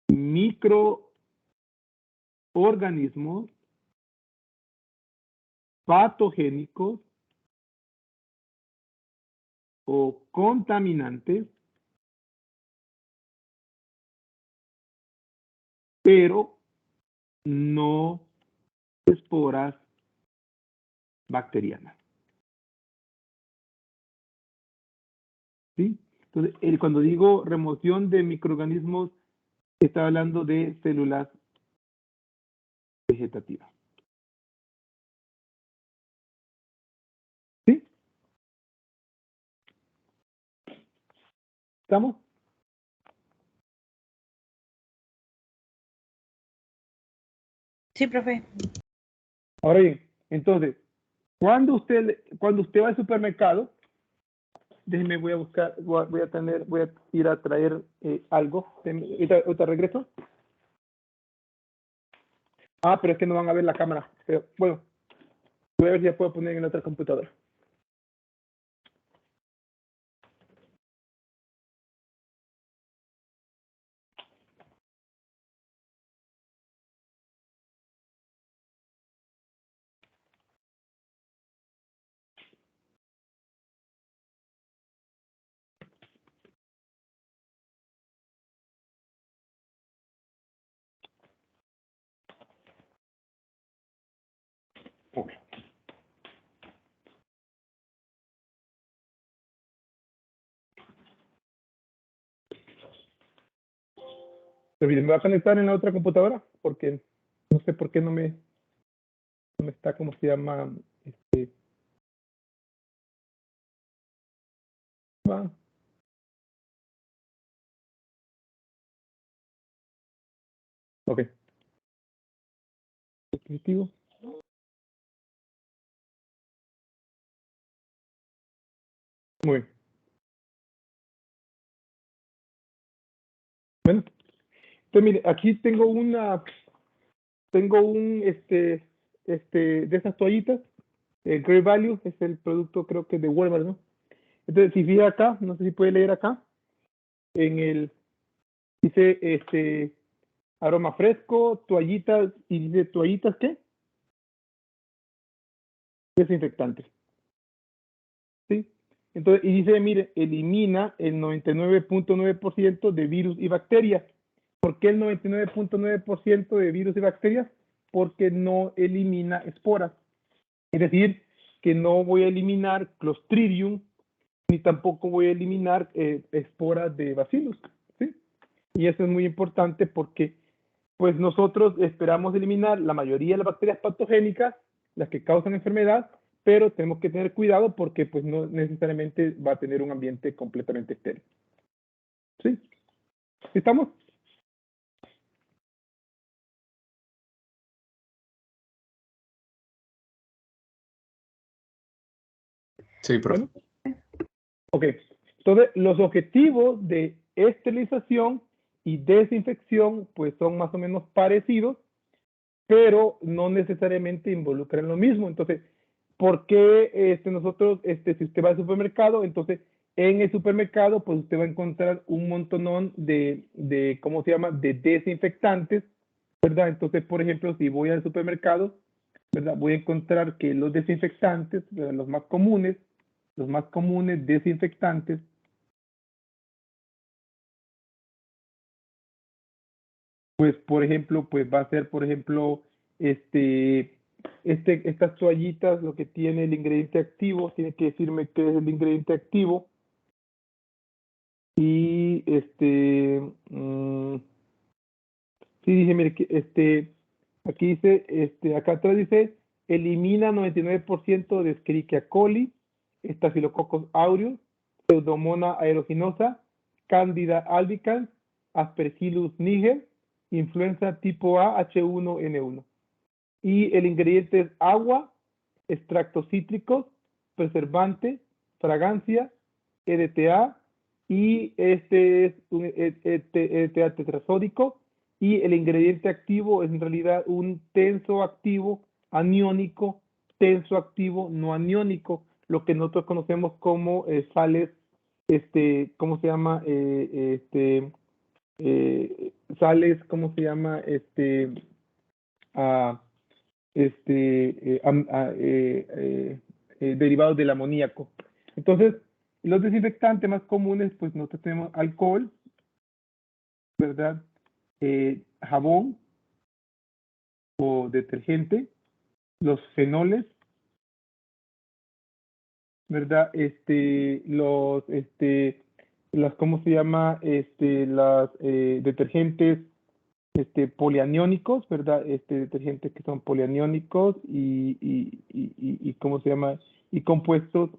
Speaker 1: microorganismos patogénicos o contaminantes, pero no esporas bacterianas. ¿Sí? Entonces, cuando digo remoción de microorganismos, está hablando de células vegetativas. ¿Sí? ¿Estamos?
Speaker 2: Sí, profe.
Speaker 1: Ahora bien, entonces, cuando usted va al supermercado, déjeme, voy a buscar, voy a ir a traer algo. ¿Ahorita regreso? Ah, pero es que no van a ver la cámara. Pero, bueno, voy a ver si ya puedo poner en la otra computadora. Ok. Pero miren, me voy a conectar en la otra computadora porque no sé por qué no me está, ¿cómo se llama? Ah, ok. Dispositivo. Muy bien. Bueno, entonces mire, aquí tengo un de esas toallitas. El Great Value es el producto, creo que de Walmart, ¿no? Entonces, si fija acá, no sé si puede leer acá, en el, dice, aroma fresco, toallitas, y dice, ¿toallitas qué? Desinfectantes. ¿Sí? Entonces, y dice, mire, elimina el 99.9% de virus y bacterias. ¿Por qué el 99.9% de virus y bacterias? Porque no elimina esporas. Es decir, que no voy a eliminar Clostridium, ni tampoco voy a eliminar esporas de bacillus, ¿sí? Y eso es muy importante porque pues nosotros esperamos eliminar la mayoría de las bacterias patogénicas, las que causan enfermedad, pero tenemos que tener cuidado porque pues no necesariamente va a tener un ambiente completamente estéril. ¿Sí? ¿Estamos?
Speaker 4: Sí, profe.
Speaker 1: Bueno. Ok. Entonces, los objetivos de esterilización y desinfección pues son más o menos parecidos, pero no necesariamente involucran lo mismo. Entonces, ¿por qué nosotros, si usted va al supermercado, entonces en el supermercado, pues usted va a encontrar un montonón de ¿cómo se llama?, de desinfectantes, ¿verdad? Entonces, por ejemplo, si voy al supermercado, ¿verdad?, voy a encontrar que los desinfectantes, ¿verdad?, los más comunes desinfectantes, pues, por ejemplo, pues va a ser, por ejemplo, Estas toallitas, lo que tiene el ingrediente activo, tiene que decirme qué es el ingrediente activo. Y sí, dice, mire, aquí dice, acá atrás dice, elimina 99% de Escherichia coli, Staphylococcus aureus, Pseudomonas aeruginosa, Candida albicans, Aspergillus niger, influenza tipo A H1N1. Y el ingrediente es agua, extractos cítricos, preservante, fragancia, EDTA, y este es un EDTA tetrazódico, y el ingrediente activo es en realidad un tenso activo aniónico, tenso activo no aniónico, lo que nosotros conocemos como sales, ¿cómo se llama? Sales, ¿cómo se llama? Derivados del amoníaco. Entonces, los desinfectantes más comunes, pues nosotros tenemos alcohol, ¿verdad? Jabón o detergente, los fenoles, ¿verdad? ¿Cómo se llama? Las detergentes polianiónicos, ¿verdad? Detergentes que son polianiónicos y ¿cómo se llama? Y compuestos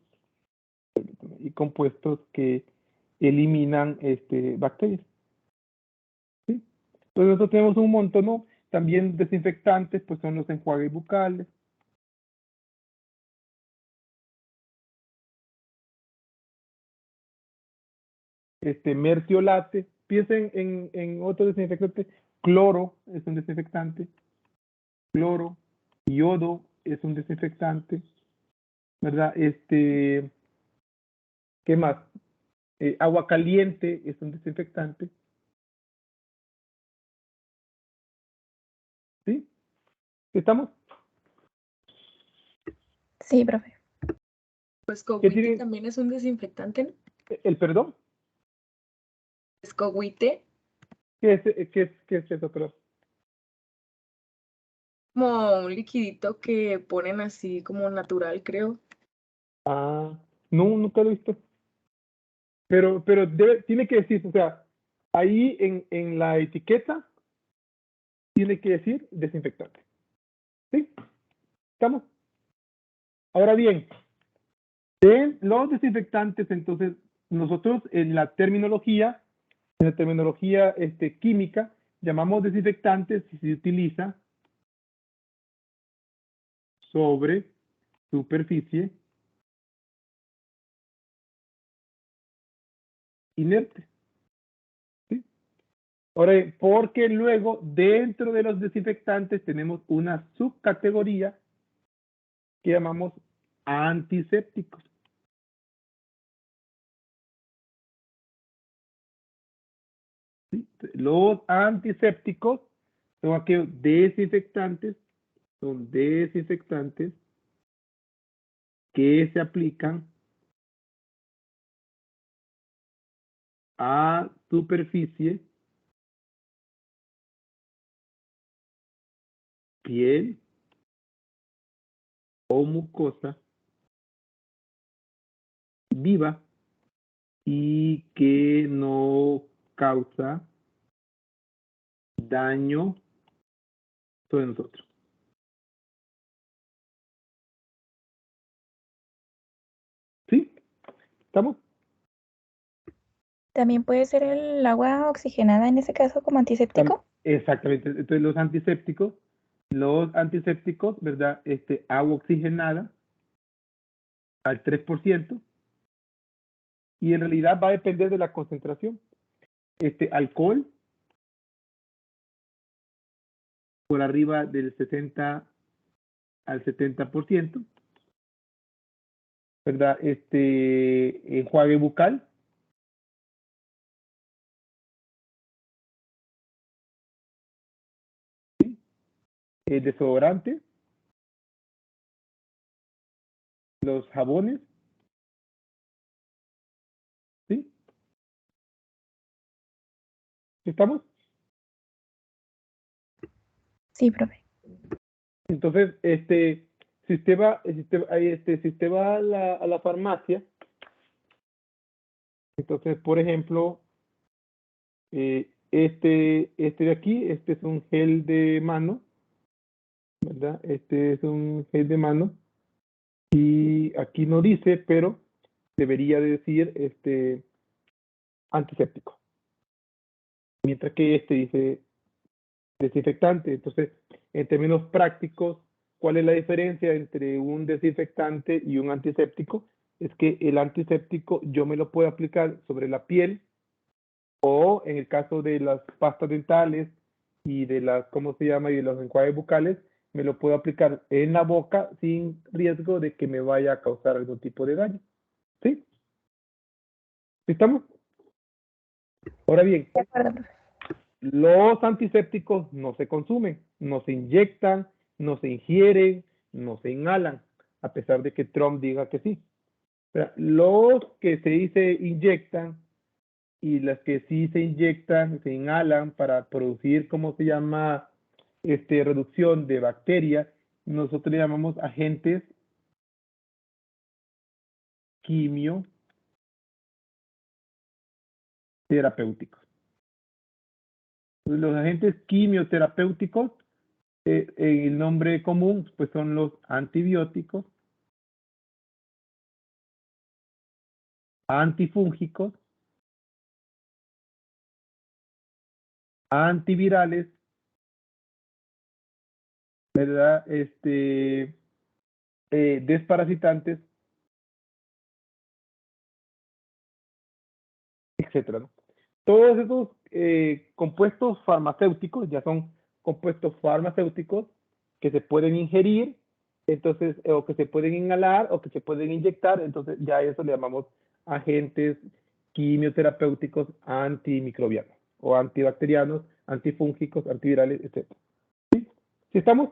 Speaker 1: que eliminan bacterias. ¿Sí? Entonces nosotros tenemos un montón, ¿no? También desinfectantes, pues son los enjuagues bucales. Mertiolate, piensen en otro desinfectante, cloro es un desinfectante, cloro, yodo es un desinfectante, ¿verdad? ¿Qué más? Agua caliente es un desinfectante. ¿Sí? ¿Estamos?
Speaker 5: Sí, profe.
Speaker 2: Pues Escoguite también es un desinfectante, ¿no?
Speaker 1: ¿El perdón?
Speaker 2: Escoguite.
Speaker 1: ¿Qué es eso, perdón?
Speaker 2: Como un liquidito que ponen así como natural, creo.
Speaker 1: Ah, no, nunca lo he visto. Pero tiene que decir, o sea, ahí en la etiqueta tiene que decir desinfectante. ¿Sí? ¿Estamos? Ahora bien, los desinfectantes, entonces, nosotros en la terminología química, llamamos desinfectantes si se utiliza sobre superficie inerte. ¿Sí? Ahora, porque luego dentro de los desinfectantes tenemos una subcategoría que llamamos antisépticos. ¿Sí? Los antisépticos son aquellos desinfectantes que se aplican a superficie, piel o mucosa viva y que no causa daño sobre nosotros. ¿Sí? ¿Estamos?
Speaker 5: ¿También puede ser el agua oxigenada en ese caso como antiséptico?
Speaker 1: Exactamente. Entonces los antisépticos, ¿verdad? Agua oxigenada al 3%, y en realidad va a depender de la concentración. Alcohol por arriba del 60 al 70%, ¿verdad? Enjuague bucal, ¿sí? Desodorante, los jabones, ¿sí? ¿Estamos?
Speaker 5: Sí, profe.
Speaker 1: Entonces, si usted va a la farmacia, entonces, por ejemplo, este de aquí, este es un gel de mano, ¿verdad? Este es un gel de mano. Y aquí no dice, pero debería decir antiséptico. Mientras que este dice desinfectante. Entonces, en términos prácticos, ¿cuál es la diferencia entre un desinfectante y un antiséptico? Es que el antiséptico yo me lo puedo aplicar sobre la piel o en el caso de las pastas dentales y de las, ¿cómo se llama? Y de los enjuagues bucales, me lo puedo aplicar en la boca sin riesgo de que me vaya a causar algún tipo de daño. ¿Sí? ¿Estamos? Ahora bien,
Speaker 5: De acuerdo, profe.
Speaker 1: los antisépticos no se consumen, no se inyectan, no se ingieren, no se inhalan, a pesar de que Trump diga que sí. Pero los que se inyectan y las que sí se inyectan, se inhalan para producir, ¿cómo se llama? Reducción de bacterias, nosotros le llamamos agentes quimioterapéuticos. Los agentes quimioterapéuticos, en el nombre común, pues son los antibióticos, antifúngicos, antivirales, ¿verdad? Desparasitantes, etcétera, ¿no? Todos esos compuestos farmacéuticos ya son compuestos farmacéuticos que se pueden ingerir, entonces, o que se pueden inhalar o que se pueden inyectar, entonces ya eso le llamamos agentes quimioterapéuticos antimicrobianos o antibacterianos, antifúngicos, antivirales, etc. ¿Sí? ¿Sí estamos?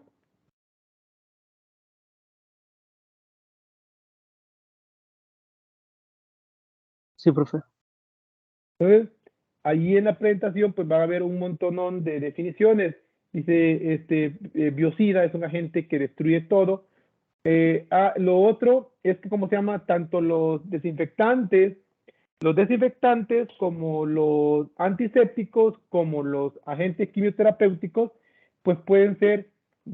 Speaker 6: Sí, profe.
Speaker 1: Entonces, ahí en la presentación pues va a haber un montonón de definiciones. Dice, biocida es un agente que destruye todo. Lo otro es que, ¿cómo se llama? Tanto los desinfectantes como los antisépticos, como los agentes quimioterapéuticos, pues pueden ser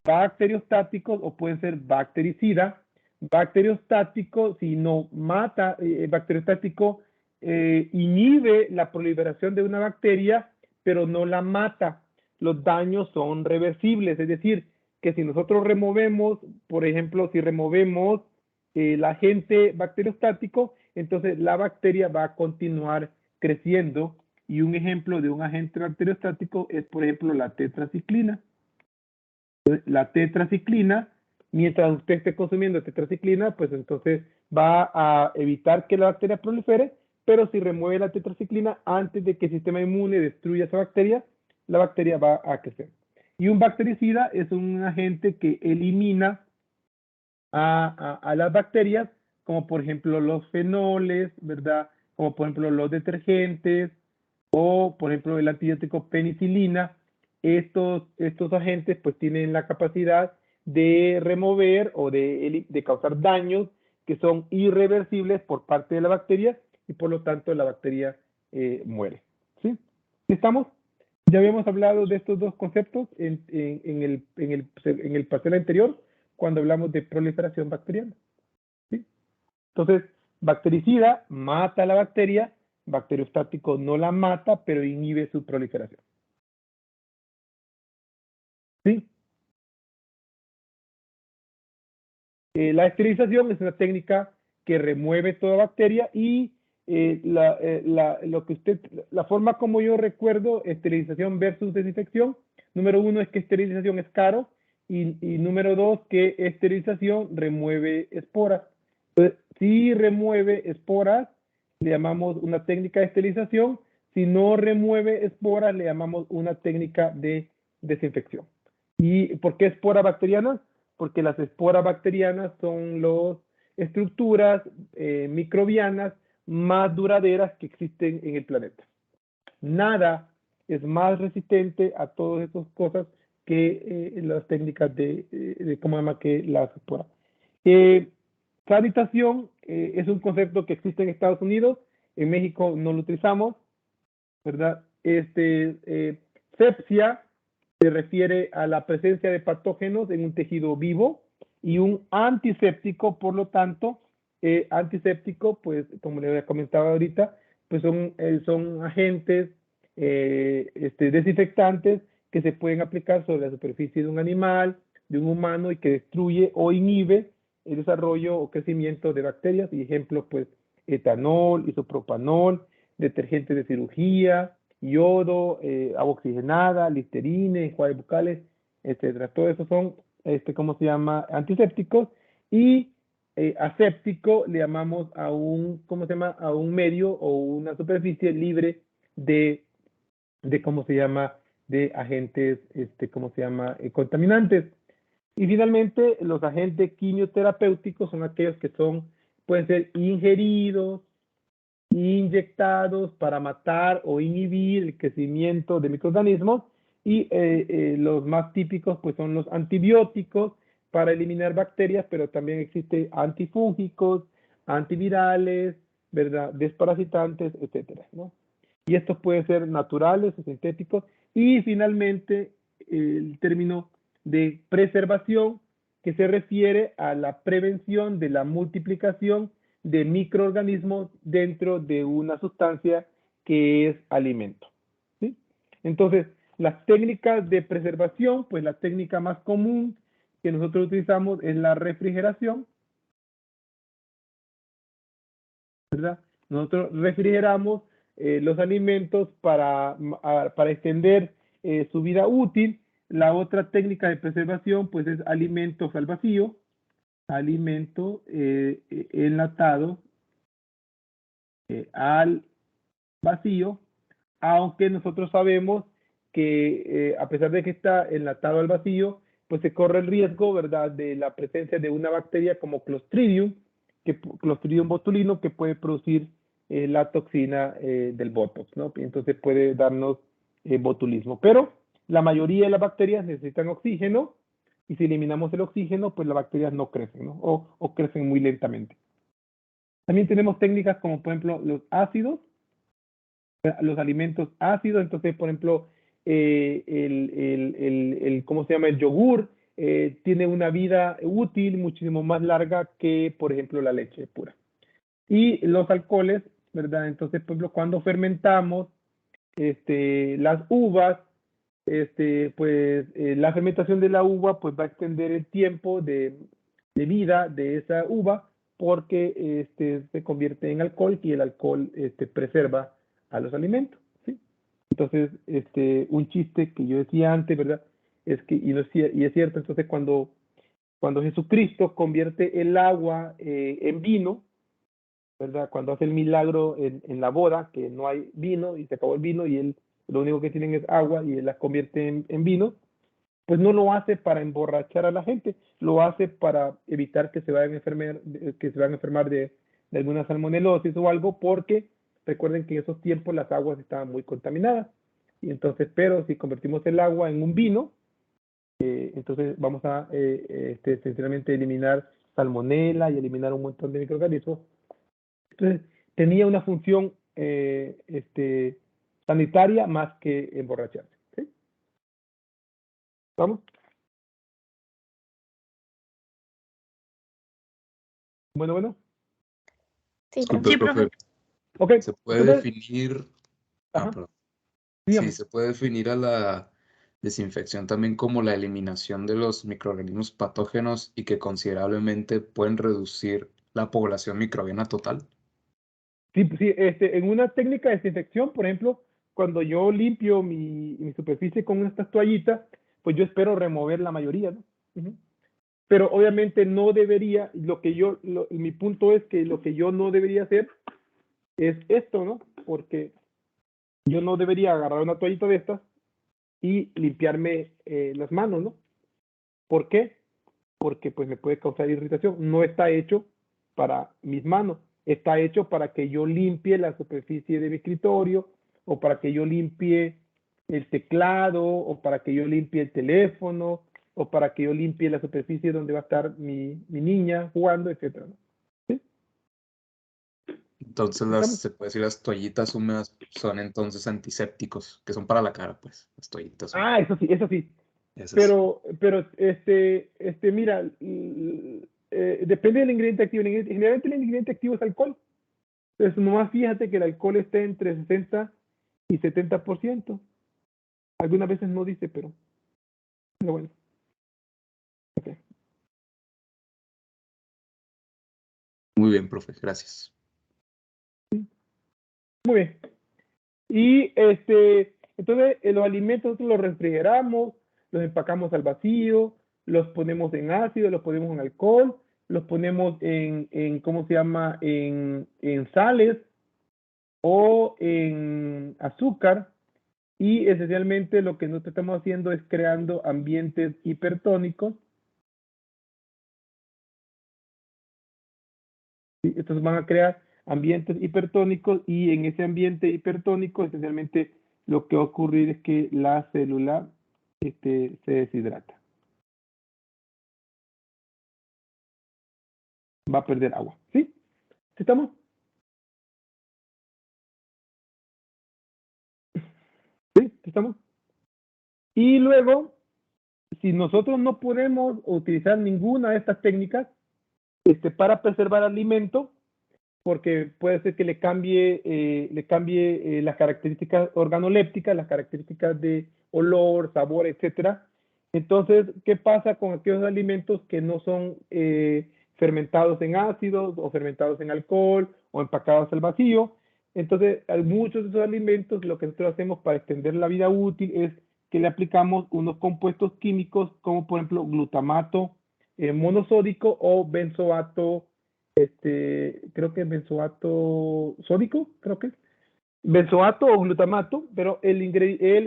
Speaker 1: bacteriostáticos o pueden ser bactericidas. Bacteriostático, si no mata, bacteriostático inhibe la proliferación de una bacteria, pero no la mata. Los daños son reversibles, es decir, que si nosotros removemos, por ejemplo, si removemos el agente bacteriostático, entonces la bacteria va a continuar creciendo. Y un ejemplo de un agente bacteriostático es, por ejemplo, la tetraciclina. Entonces, la tetraciclina, mientras usted esté consumiendo tetraciclina, pues entonces va a evitar que la bacteria prolifere, pero si remueve la tetraciclina antes de que el sistema inmune destruya esa bacteria, la bacteria va a crecer. Y un bactericida es un agente que elimina a las bacterias, como por ejemplo los fenoles, ¿verdad? Como por ejemplo los detergentes o por ejemplo el antibiótico penicilina. Estos agentes pues tienen la capacidad de remover o de causar daños que son irreversibles por parte de la bacteria y por lo tanto la bacteria muere. ¿Sí? ¿Estamos? Ya habíamos hablado de estos dos conceptos en el parcial anterior, cuando hablamos de proliferación bacteriana. ¿Sí? Entonces, bactericida mata a la bacteria, bacteriostático no la mata, pero inhibe su proliferación. ¿Sí? La esterilización es una técnica que remueve toda bacteria y la forma como yo recuerdo esterilización versus desinfección, número uno es que esterilización es caro y número dos que esterilización remueve esporas. Entonces, si remueve esporas, le llamamos una técnica de esterilización. Si no remueve esporas, le llamamos una técnica de desinfección. ¿Y por qué esporas bacterianas? Porque las esporas bacterianas son las estructuras microbianas más duraderas que existen en el planeta. Nada es más resistente a todas esas cosas que las técnicas ¿cómo se llama? Que la asesoran. Sanitación es un concepto que existe en Estados Unidos, en México no lo utilizamos, ¿verdad? Sepsia se refiere a la presencia de patógenos en un tejido vivo, y un antiséptico, por lo tanto, antiséptico, pues como le había comentado ahorita, pues son agentes desinfectantes que se pueden aplicar sobre la superficie de un animal, de un humano, y que destruye o inhibe el desarrollo o crecimiento de bacterias. Y ejemplo, pues etanol, isopropanol, detergentes de cirugía, yodo, agua oxigenada, listerine, enjuagues bucales, etcétera. Todo eso son, ¿cómo se llama? Antisépticos. Y aséptico le llamamos a un, ¿cómo se llama? A un medio o una superficie libre de ¿cómo se llama? De agentes, ¿cómo se llama? Contaminantes. Y finalmente, los agentes quimioterapéuticos son aquellos que pueden ser ingeridos, inyectados para matar o inhibir el crecimiento de microorganismos. Y los más típicos pues son los antibióticos para eliminar bacterias, pero también existe antifúngicos, antivirales, ¿verdad? Desparasitantes, etcétera, ¿no? Y estos pueden ser naturales o sintéticos. Y finalmente, el término de preservación, que se refiere a la prevención de la multiplicación de microorganismos dentro de una sustancia que es alimento, ¿sí? Entonces, las técnicas de preservación, pues la técnica más común que nosotros utilizamos es la refrigeración, ¿verdad? Nosotros refrigeramos los alimentos para extender su vida útil. La otra técnica de preservación pues es alimentos al vacío, alimento enlatado al vacío, aunque nosotros sabemos que a pesar de que está enlatado al vacío, pues se corre el riesgo, ¿verdad?, de la presencia de una bacteria como Clostridium, Clostridium botulino, que puede producir la toxina del Botox, ¿no? Entonces puede darnos botulismo. Pero la mayoría de las bacterias necesitan oxígeno, y si eliminamos el oxígeno, pues las bacterias no crecen, ¿no? O crecen muy lentamente. También tenemos técnicas como, por ejemplo, los ácidos, los alimentos ácidos. Entonces, por ejemplo, ¿cómo se llama? El yogur tiene una vida útil muchísimo más larga que, por ejemplo, la leche pura. Y los alcoholes, ¿verdad? Entonces, por ejemplo, cuando fermentamos las uvas, pues la fermentación de la uva pues va a extender el tiempo de vida de esa uva, porque se convierte en alcohol, y el alcohol preserva a los alimentos, ¿sí? Entonces, un chiste que yo decía antes, ¿verdad? Es que, y es cierto, entonces cuando Jesucristo convierte el agua en vino, ¿verdad? Cuando hace el milagro en la boda, que no hay vino y se acabó el vino, y él lo único que tienen es agua, y él las convierte en vino, pues no lo hace para emborrachar a la gente, lo hace para evitar que se vayan a enfermar de alguna salmonelosis o algo, porque recuerden que en esos tiempos las aguas estaban muy contaminadas. Y entonces, pero si convertimos el agua en un vino, entonces vamos a sencillamente eliminar salmonela y eliminar un montón de microorganismos. Entonces, tenía una función sanitaria más que emborracharse, ¿sí? ¿Vamos? Bueno.
Speaker 5: Sí,
Speaker 4: Disculpe, profe.
Speaker 1: Ok.
Speaker 4: ¿Se puede definir?
Speaker 1: Ajá.
Speaker 4: Perdón.
Speaker 1: Dígame.
Speaker 4: Sí, se puede definir a la desinfección también como la eliminación de los microorganismos patógenos y que considerablemente pueden reducir la población microbiana total.
Speaker 1: Sí, en una técnica de desinfección, por ejemplo, cuando yo limpio mi superficie con estas toallitas, pues yo espero remover la mayoría, ¿no? Uh-huh. Pero obviamente no debería, mi punto es que lo que yo no debería hacer es esto, ¿no? Porque yo no debería agarrar una toallita de estas y limpiarme las manos, ¿no? ¿Por qué? Porque pues me puede causar irritación. No está hecho para mis manos, está hecho para que yo limpie la superficie de mi escritorio, o para que yo limpie el teclado, o para que yo limpie el teléfono, o para que yo limpie la superficie donde va a estar mi niña jugando, etc. ¿Sí?
Speaker 4: Entonces se puede decir las toallitas húmedas son entonces antisépticos, que son para la cara, pues, las toallitas húmedas.
Speaker 1: Ah, eso sí, eso sí.
Speaker 4: Eso
Speaker 1: Pero mira, depende del ingrediente activo. Generalmente el ingrediente activo es alcohol. Entonces, nomás fíjate que el alcohol está entre 60 y 70%. Algunas veces no dice, pero bueno. Okay.
Speaker 4: Muy bien, profe, gracias.
Speaker 1: Muy bien. Y entonces los alimentos nosotros los refrigeramos, los empacamos al vacío, los ponemos en ácido, los ponemos en alcohol, los ponemos en ¿cómo se llama? En sales o en azúcar, y esencialmente lo que nosotros estamos haciendo es creando ambientes hipertónicos. ¿Sí? Estos van a crear ambientes hipertónicos, y en ese ambiente hipertónico esencialmente lo que va a ocurrir es que la célula se deshidrata. Va a perder agua. ¿Sí? ¿Estamos? ¿Sí? ¿Estamos? Y luego, si nosotros no podemos utilizar ninguna de estas técnicas para preservar alimento, porque puede ser que le cambie las características organolépticas, las características de olor, sabor, etcétera. Entonces, ¿qué pasa con aquellos alimentos que no son fermentados en ácidos, o fermentados en alcohol, o empacados al vacío? Entonces, a muchos de esos alimentos, lo que nosotros hacemos para extender la vida útil es que le aplicamos unos compuestos químicos, como por ejemplo glutamato monosódico, o benzoato, creo que es benzoato sódico, creo que es benzoato o glutamato, pero el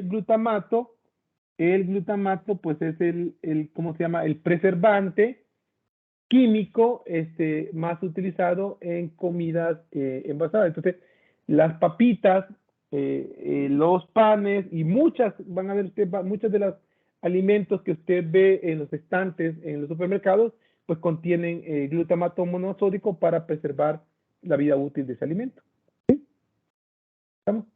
Speaker 1: glutamato pues es ¿cómo se llama? El preservante químico más utilizado en comidas envasadas. Entonces, las papitas, los panes y van a ver usted, muchos de los alimentos que usted ve en los estantes en los supermercados, pues contienen glutamato monosódico para preservar la vida útil de ese alimento. ¿Sí? ¿Estamos?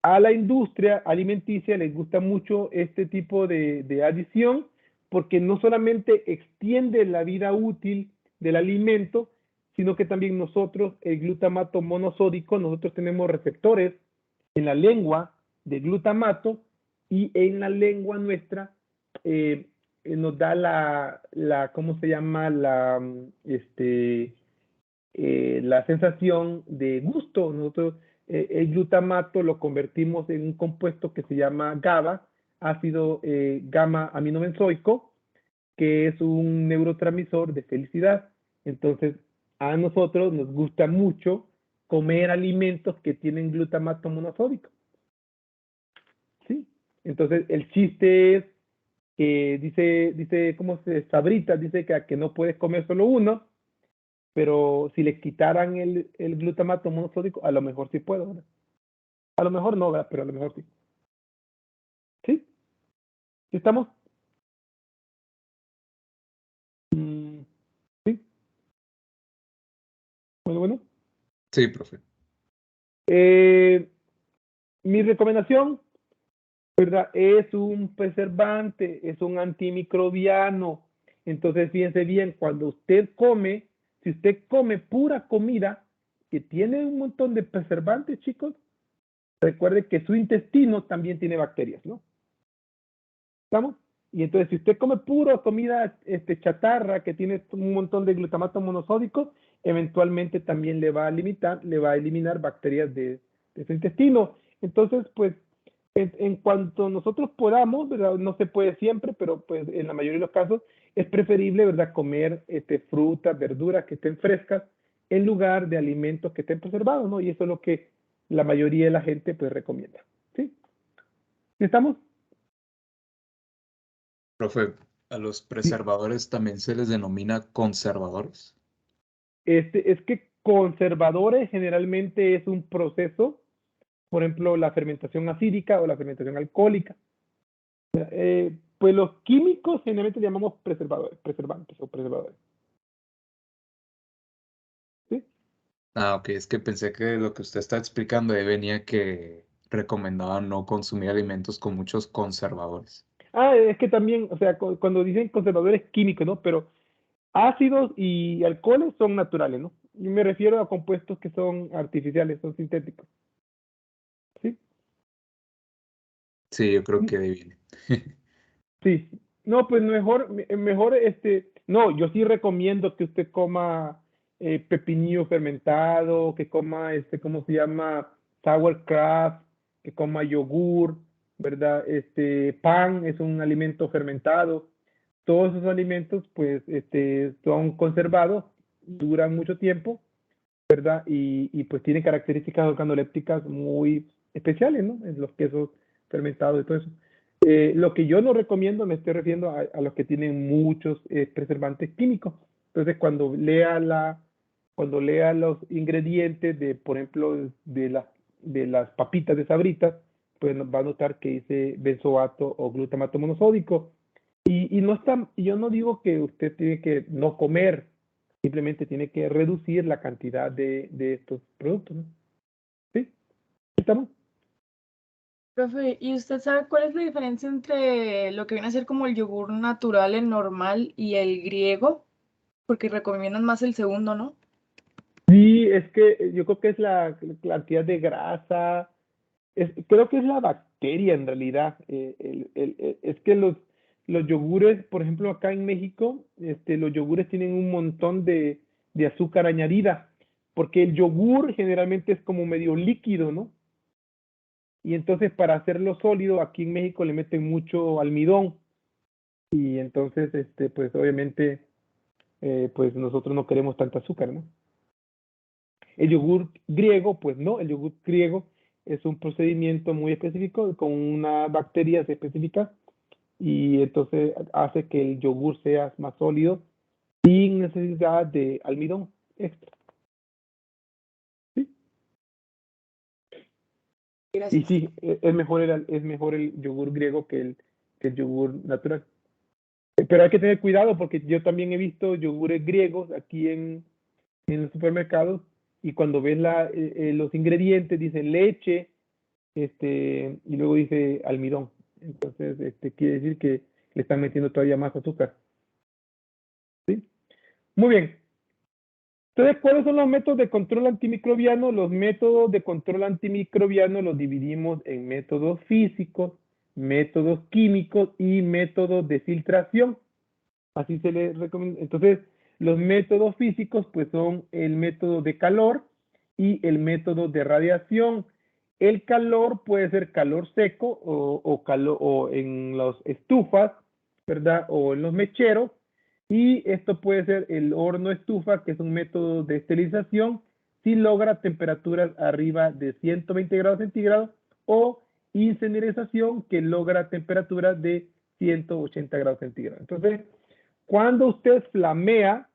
Speaker 1: A la industria alimenticia les gusta mucho este tipo de adición, porque no solamente extiende la vida útil del alimento, sino que también nosotros, el glutamato monosódico, nosotros tenemos receptores en la lengua de glutamato, y en la lengua nuestra nos da ¿cómo se llama? La sensación de gusto. Nosotros el glutamato lo convertimos en un compuesto que se llama GABA, ácido gamma aminobenzoico, que es un neurotransmisor de felicidad. Entonces, a nosotros nos gusta mucho comer alimentos que tienen glutamato monosódico. ¿Sí? Entonces, el chiste es que dice ¿cómo se sabrita? Dice que no puedes comer solo uno, pero si le quitaran el glutamato monosódico, a lo mejor sí puedo, ¿verdad? A lo mejor no, ¿verdad? Pero a lo mejor sí. ¿Sí? ¿Estamos? ¿Sí? Bueno.
Speaker 4: Sí, profe.
Speaker 1: Mi recomendación, ¿verdad? Es un preservante, es un antimicrobiano. Entonces, fíjense bien, cuando usted come, si usted come pura comida que tiene un montón de preservantes, chicos, recuerde que su intestino también tiene bacterias, ¿no? ¿Estamos? Y entonces, si usted come pura comida chatarra que tiene un montón de glutamato monosódico, eventualmente también le va a eliminar bacterias de su intestino. Entonces, pues, en cuanto nosotros podamos, ¿verdad? No se puede siempre, pero pues en la mayoría de los casos es preferible, ¿verdad?, comer frutas, verduras que estén frescas en lugar de alimentos que estén preservados, ¿no? Y eso es lo que la mayoría de la gente pues recomienda. ¿Sí? ¿Estamos?
Speaker 4: Profe, ¿a los preservadores también se les denomina conservadores?
Speaker 1: Es que conservadores generalmente es un proceso, por ejemplo, la fermentación acídica o la fermentación alcohólica. Pues los químicos generalmente llamamos preservantes o preservadores. ¿Sí?
Speaker 4: Ah, ok, es que pensé que lo que usted está explicando ahí venía que recomendaba no consumir alimentos con muchos conservadores.
Speaker 1: Es que también, o sea, cuando dicen conservadores químicos, ¿no? Pero ácidos y alcoholes son naturales, ¿no? Y me refiero a compuestos que son artificiales, son sintéticos. ¿Sí?
Speaker 4: Sí, yo creo que de ahí viene.
Speaker 1: Sí. No, pues mejor, no, yo sí recomiendo que usted coma pepinillo fermentado, que coma, ¿cómo se llama? Sauerkraut, que coma yogur, ¿verdad? Pan es un alimento fermentado. Todos esos alimentos, pues, son conservados, duran mucho tiempo, ¿verdad? Y pues tienen características organolépticas muy especiales, ¿no? En los quesos fermentados y todo eso. Lo que yo no recomiendo, me estoy refiriendo a los que tienen muchos preservantes químicos. Entonces, cuando lea los ingredientes de, por ejemplo, de las papitas de Sabritas, pues va a notar que dice benzoato o glutamato monosódico. Y no está, yo no digo que usted tiene que no comer, simplemente tiene que reducir la cantidad de estos productos, ¿no? ¿Sí? ¿Estamos?
Speaker 2: Profe, ¿y usted sabe cuál es la diferencia entre lo que viene a ser como el yogur natural, el normal y el griego? Porque recomiendan más el segundo, ¿no?
Speaker 1: Sí, es que yo creo que es la cantidad de grasa, creo que es la bacteria en realidad. Es que los yogures, por ejemplo, acá en México, los yogures tienen un montón de azúcar añadida, porque el yogur generalmente es como medio líquido, ¿no? Y entonces para hacerlo sólido, aquí en México le meten mucho almidón. Y entonces, pues obviamente, pues nosotros no queremos tanta azúcar, ¿no? El yogur griego, pues no, el yogur griego es un procedimiento muy específico con unas bacterias específicas y entonces hace que el yogur sea más sólido sin necesidad de almidón extra. ¿Sí? Y
Speaker 2: Gracias.
Speaker 1: sí, es mejor el yogur griego que el yogur natural. Pero hay que tener cuidado porque yo también he visto yogures griegos aquí en los supermercados y cuando ves los ingredientes dice leche y luego dice almidón. Entonces, quiere decir que le están metiendo todavía más azúcar. ¿Sí? Muy bien. Entonces, ¿cuáles son los métodos de control antimicrobiano? Los métodos de control antimicrobiano los dividimos en métodos físicos, métodos químicos y métodos de filtración. Así se le recomienda. Entonces, los métodos físicos pues son el método de calor y el método de radiación. El calor puede ser calor seco o en las estufas, ¿verdad? O en los mecheros. Y esto puede ser el horno estufa, que es un método de esterilización si logra temperaturas arriba de 120 grados centígrados, o incinerización, que logra temperaturas de 180 grados centígrados. Entonces, cuando usted flamea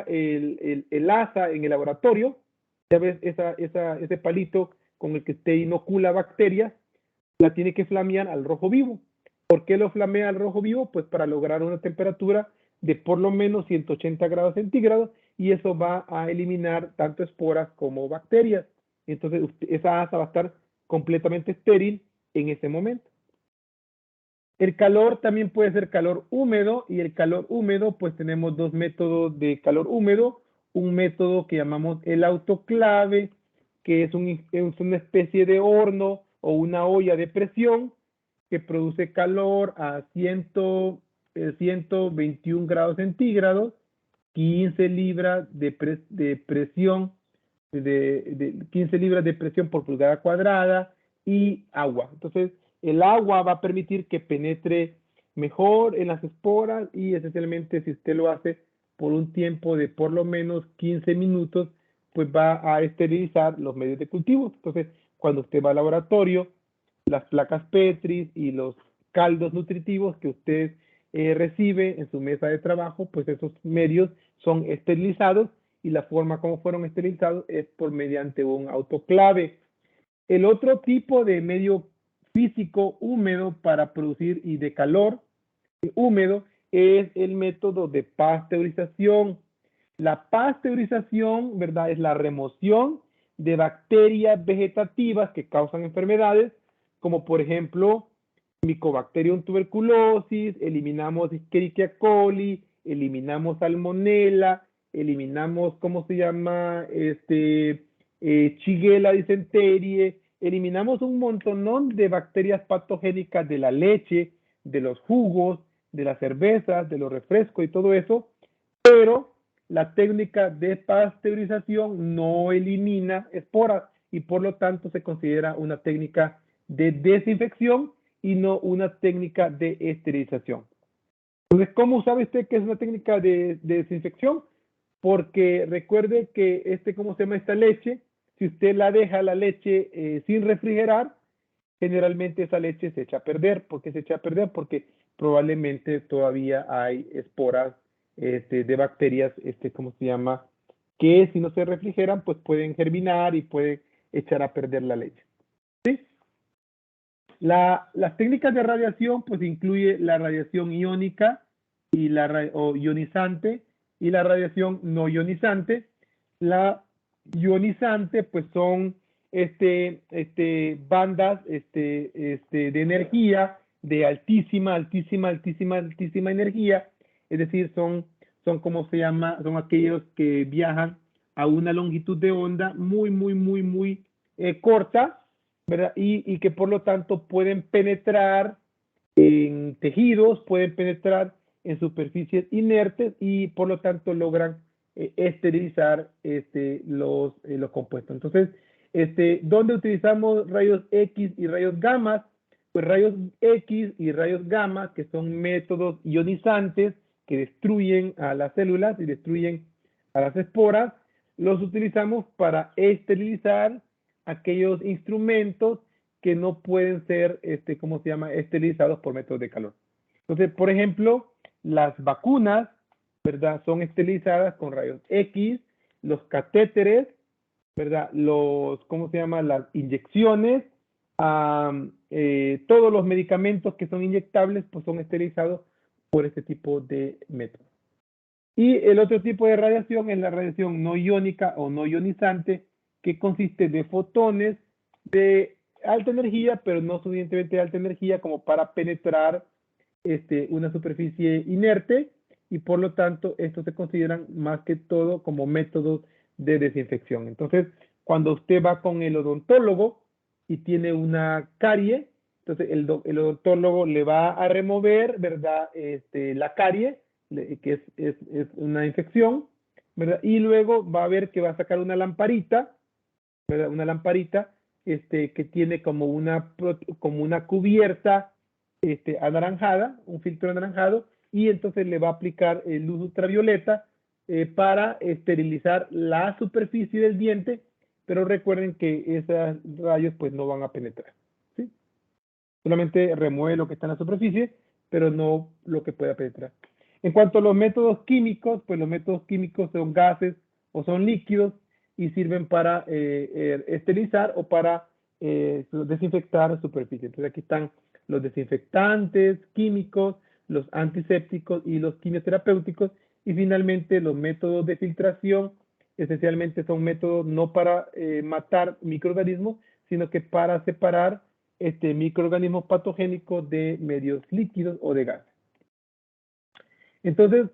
Speaker 1: el asa en el laboratorio, ya ves ese palito con el que usted inocula bacterias, la tiene que flamear al rojo vivo. ¿Por qué lo flamea al rojo vivo? Pues para lograr una temperatura de por lo menos 180 grados centígrados, y eso va a eliminar tanto esporas como bacterias. Entonces esa asa va a estar completamente estéril en ese momento. El calor también puede ser calor húmedo, y el calor húmedo, pues tenemos dos métodos de calor húmedo. Un método que llamamos el autoclave, que es una especie de horno o una olla de presión que produce calor a 121 grados centígrados, 15 libras de presión, 15 libras de presión por pulgada cuadrada, y agua. Entonces, el agua va a permitir que penetre mejor en las esporas, y esencialmente si usted lo hace por un tiempo de por lo menos 15 minutos, pues va a esterilizar los medios de cultivo. Entonces, cuando usted va al laboratorio, las placas Petri y los caldos nutritivos que usted recibe en su mesa de trabajo, pues esos medios son esterilizados y la forma como fueron esterilizados es por mediante un autoclave. El otro tipo de medio físico húmedo para producir y de calor húmedo es el método de pasteurización. La pasteurización, ¿verdad? Es la remoción de bacterias vegetativas que causan enfermedades, como por ejemplo Mycobacterium tuberculosis, eliminamos Escherichia coli, eliminamos Salmonella, eliminamos, ¿cómo se llama? Shigella dysenterie, eliminamos un montonón de bacterias patogénicas de la leche, de los jugos, de las cervezas, de los refrescos y todo eso, pero la técnica de pasteurización no elimina esporas y por lo tanto se considera una técnica de desinfección y no una técnica de esterilización. Entonces, ¿cómo sabe usted que es una técnica de desinfección? Porque recuerde que ¿cómo se llama esta leche? Si usted la deja la leche sin refrigerar, generalmente esa leche se echa a perder. ¿Por qué se echa a perder? Porque probablemente todavía hay esporas de bacterias, ¿cómo se llama? Que si no se refrigeran, pues pueden germinar y pueden echar a perder la leche. ¿Sí? Las técnicas de radiación, pues incluye la radiación iónica y o ionizante y la radiación no ionizante. La ionizante, pues son bandas de energía de altísima energía, es decir, son ¿cómo se llama? Son aquellos que viajan a una longitud de onda muy corta, ¿verdad? Y que por lo tanto pueden penetrar en tejidos, pueden penetrar en superficies inertes y por lo tanto logran esterilizar los compuestos. Entonces, ¿dónde utilizamos rayos X y rayos gamma? Pues rayos X y rayos gamma, que son métodos ionizantes que destruyen a las células y destruyen a las esporas, los utilizamos para esterilizar aquellos instrumentos que no pueden ser, ¿cómo se llama?, esterilizados por métodos de calor. Entonces, por ejemplo, las vacunas, ¿verdad?, son esterilizadas con rayos X, los catéteres, ¿verdad?, ¿cómo se llama?, las inyecciones, todos los medicamentos que son inyectables, pues son esterilizados por este tipo de métodos. Y el otro tipo de radiación es la radiación no iónica o no ionizante, que consiste de fotones de alta energía, pero no suficientemente alta energía como para penetrar una superficie inerte, y por lo tanto estos se consideran más que todo como métodos de desinfección. Entonces, cuando usted va con el odontólogo y tiene una carie, entonces el odontólogo le va a remover, ¿verdad?, la carie, que es una infección, ¿verdad? Y luego va a ver que va a sacar una lamparita, ¿verdad? Una lamparita que tiene como una cubierta anaranjada, un filtro anaranjado, y entonces le va a aplicar luz ultravioleta para esterilizar la superficie del diente, pero recuerden que esos rayos pues no van a penetrar, ¿sí? Solamente remueve lo que está en la superficie, pero no lo que pueda penetrar. En cuanto a los métodos químicos, pues los métodos químicos son gases o son líquidos y sirven para esterilizar o para desinfectar superficie. Entonces aquí están los desinfectantes químicos, los antisépticos y los quimioterapéuticos, y finalmente los métodos de filtración esencialmente son métodos no para matar microorganismos, sino que para separar microorganismos patogénicos de medios líquidos o de gas. Entonces,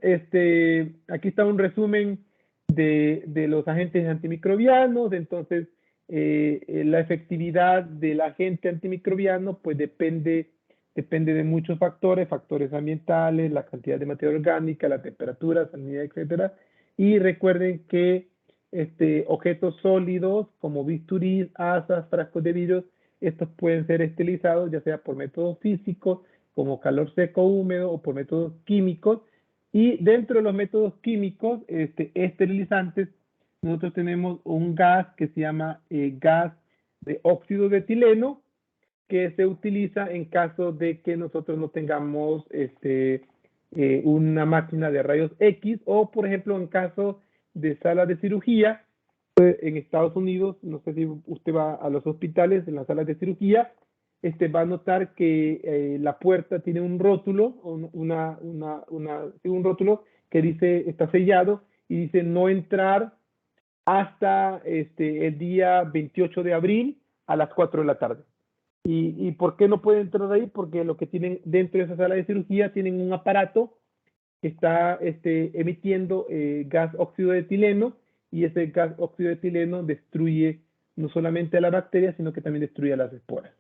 Speaker 1: aquí está un resumen de los agentes antimicrobianos. Entonces, la efectividad del agente antimicrobiano pues depende de muchos factores ambientales, la cantidad de materia orgánica, la temperatura, salinidad, etcétera. Y recuerden que objetos sólidos como bisturís, asas, frascos de vidrio, estos pueden ser esterilizados ya sea por métodos físicos como calor seco húmedo o por métodos químicos. Y dentro de los métodos químicos esterilizantes, nosotros tenemos un gas que se llama gas de óxido de etileno, que se utiliza en caso de que nosotros no tengamos una máquina de rayos X, o por ejemplo en caso de sala de cirugía. En Estados Unidos, no sé si usted va a los hospitales, en las salas de cirugía, va a notar que la puerta tiene un rótulo, un rótulo que dice, está sellado y dice no entrar hasta el día 28 de abril a las 4 de la tarde. ¿Y por qué no puede entrar ahí? Porque lo que tienen dentro de esa sala de cirugía tienen un aparato que está emitiendo gas óxido de etileno, y ese gas óxido de etileno destruye no solamente a la bacteria, sino que también destruye a las esporas.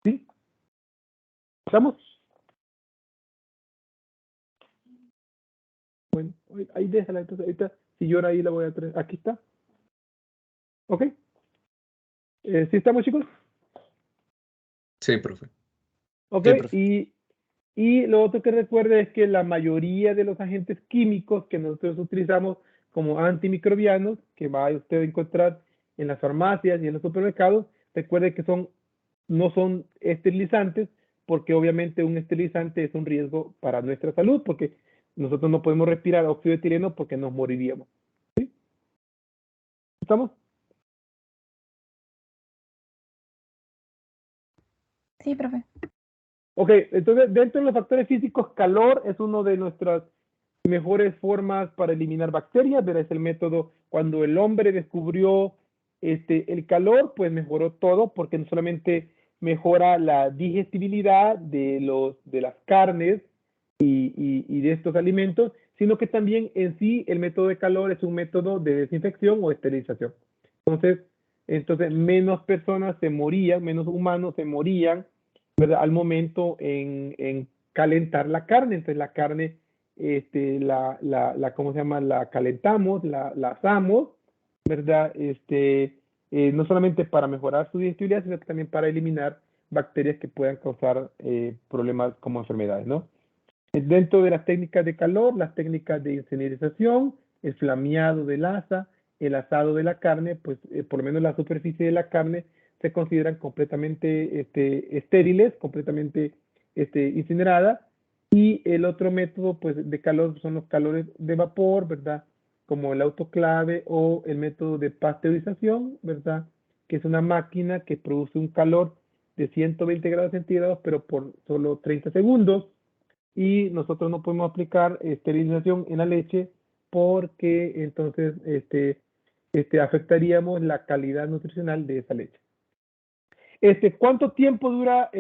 Speaker 1: ¿Sí? ¿Estamos? Bueno, ahí déjala, entonces ahorita, si llora ahí la voy a traer. Aquí está. ¿Ok? ¿Sí estamos, chicos?
Speaker 4: Sí, profe.
Speaker 1: Ok,
Speaker 4: Sí, profe.
Speaker 1: y lo otro que recuerde es que la mayoría de los agentes químicos que nosotros utilizamos como antimicrobianos, que va usted a encontrar en las farmacias y en los supermercados, recuerde que no son esterilizantes, porque obviamente un esterilizante es un riesgo para nuestra salud, porque nosotros no podemos respirar óxido de etileno porque nos moriríamos. ¿Sí? ¿Estamos?
Speaker 5: Sí, profe.
Speaker 1: Ok, entonces dentro de los factores físicos, calor es uno de nuestras mejores formas para eliminar bacterias, ¿verdad? Es el método cuando el hombre descubrió el calor, pues mejoró todo, porque no solamente mejora la digestibilidad de las carnes y de estos alimentos, sino que también en sí el método de calor es un método de desinfección o esterilización. Entonces menos personas se morían, menos humanos se morían, ¿verdad? Al momento en calentar la carne. Entonces la carne ¿cómo se llama? La calentamos, la asamos, ¿verdad? No solamente para mejorar su digestibilidad, sino que también para eliminar bacterias que puedan causar problemas como enfermedades, ¿no? Dentro de las técnicas de calor, las técnicas de incinerización, el flameado del asa, el asado de la carne, pues por lo menos la superficie de la carne se consideran completamente estériles, completamente incineradas. Y el otro método pues, de calor son los calores de vapor, ¿verdad? Como el autoclave o el método de pasteurización, ¿verdad? Que es una máquina que produce un calor de 120 grados centígrados, pero por solo 30 segundos. Y nosotros no podemos aplicar esterilización en la leche porque entonces afectaríamos la calidad nutricional de esa leche. ¿Cuánto tiempo dura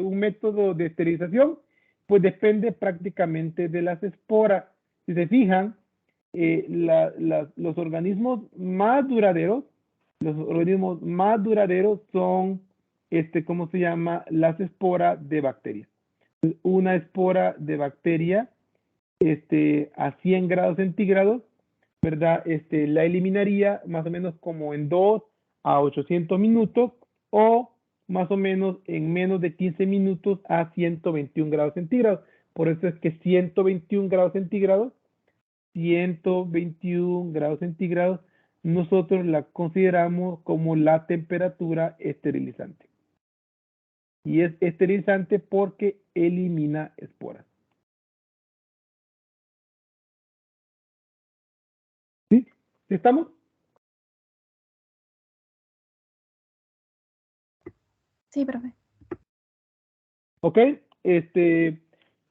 Speaker 1: un método de esterilización? Pues depende prácticamente de las esporas. Si se fijan, los organismos más duraderos son, ¿cómo se llama? Las esporas de bacterias. Una espora de bacteria a 100 grados centígrados, ¿verdad? La eliminaría más o menos como en 2 a 800 minutos o más o menos en menos de 15 minutos a 121 grados centígrados. Por eso es que 121 grados centígrados, nosotros la consideramos como la temperatura esterilizante. Y es esterilizante porque elimina esporas. ¿Sí? ¿Sí estamos?
Speaker 5: Sí, profe.
Speaker 1: ¿Ok?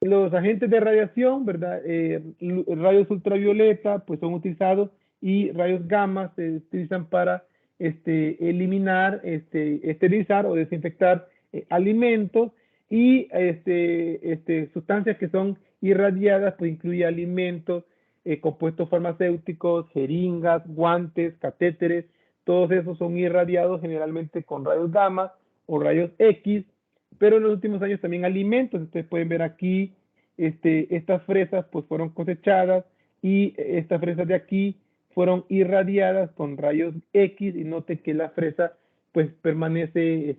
Speaker 1: Los agentes de radiación, ¿verdad? Rayos ultravioleta, pues son utilizados, y rayos gamma se utilizan para eliminar, esterilizar o desinfectar alimentos, y sustancias que son irradiadas, pues incluye alimentos, compuestos farmacéuticos, jeringas, guantes, catéteres. Todos esos son irradiados generalmente con rayos gamma o rayos X. Pero en los últimos años también alimentos. Ustedes pueden ver aquí, estas fresas pues fueron cosechadas, y estas fresas de aquí fueron irradiadas con rayos X, y note que la fresa pues permanece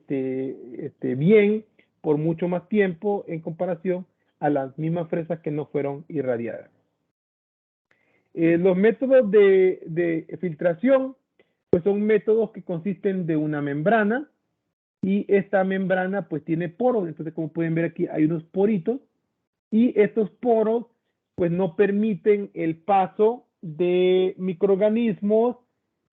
Speaker 1: bien por mucho más tiempo en comparación a las mismas fresas que no fueron irradiadas. Los métodos de filtración pues son métodos que consisten de una membrana, y esta membrana pues tiene poros. Entonces, como pueden ver aquí, hay unos poritos, y estos poros pues no permiten el paso de microorganismos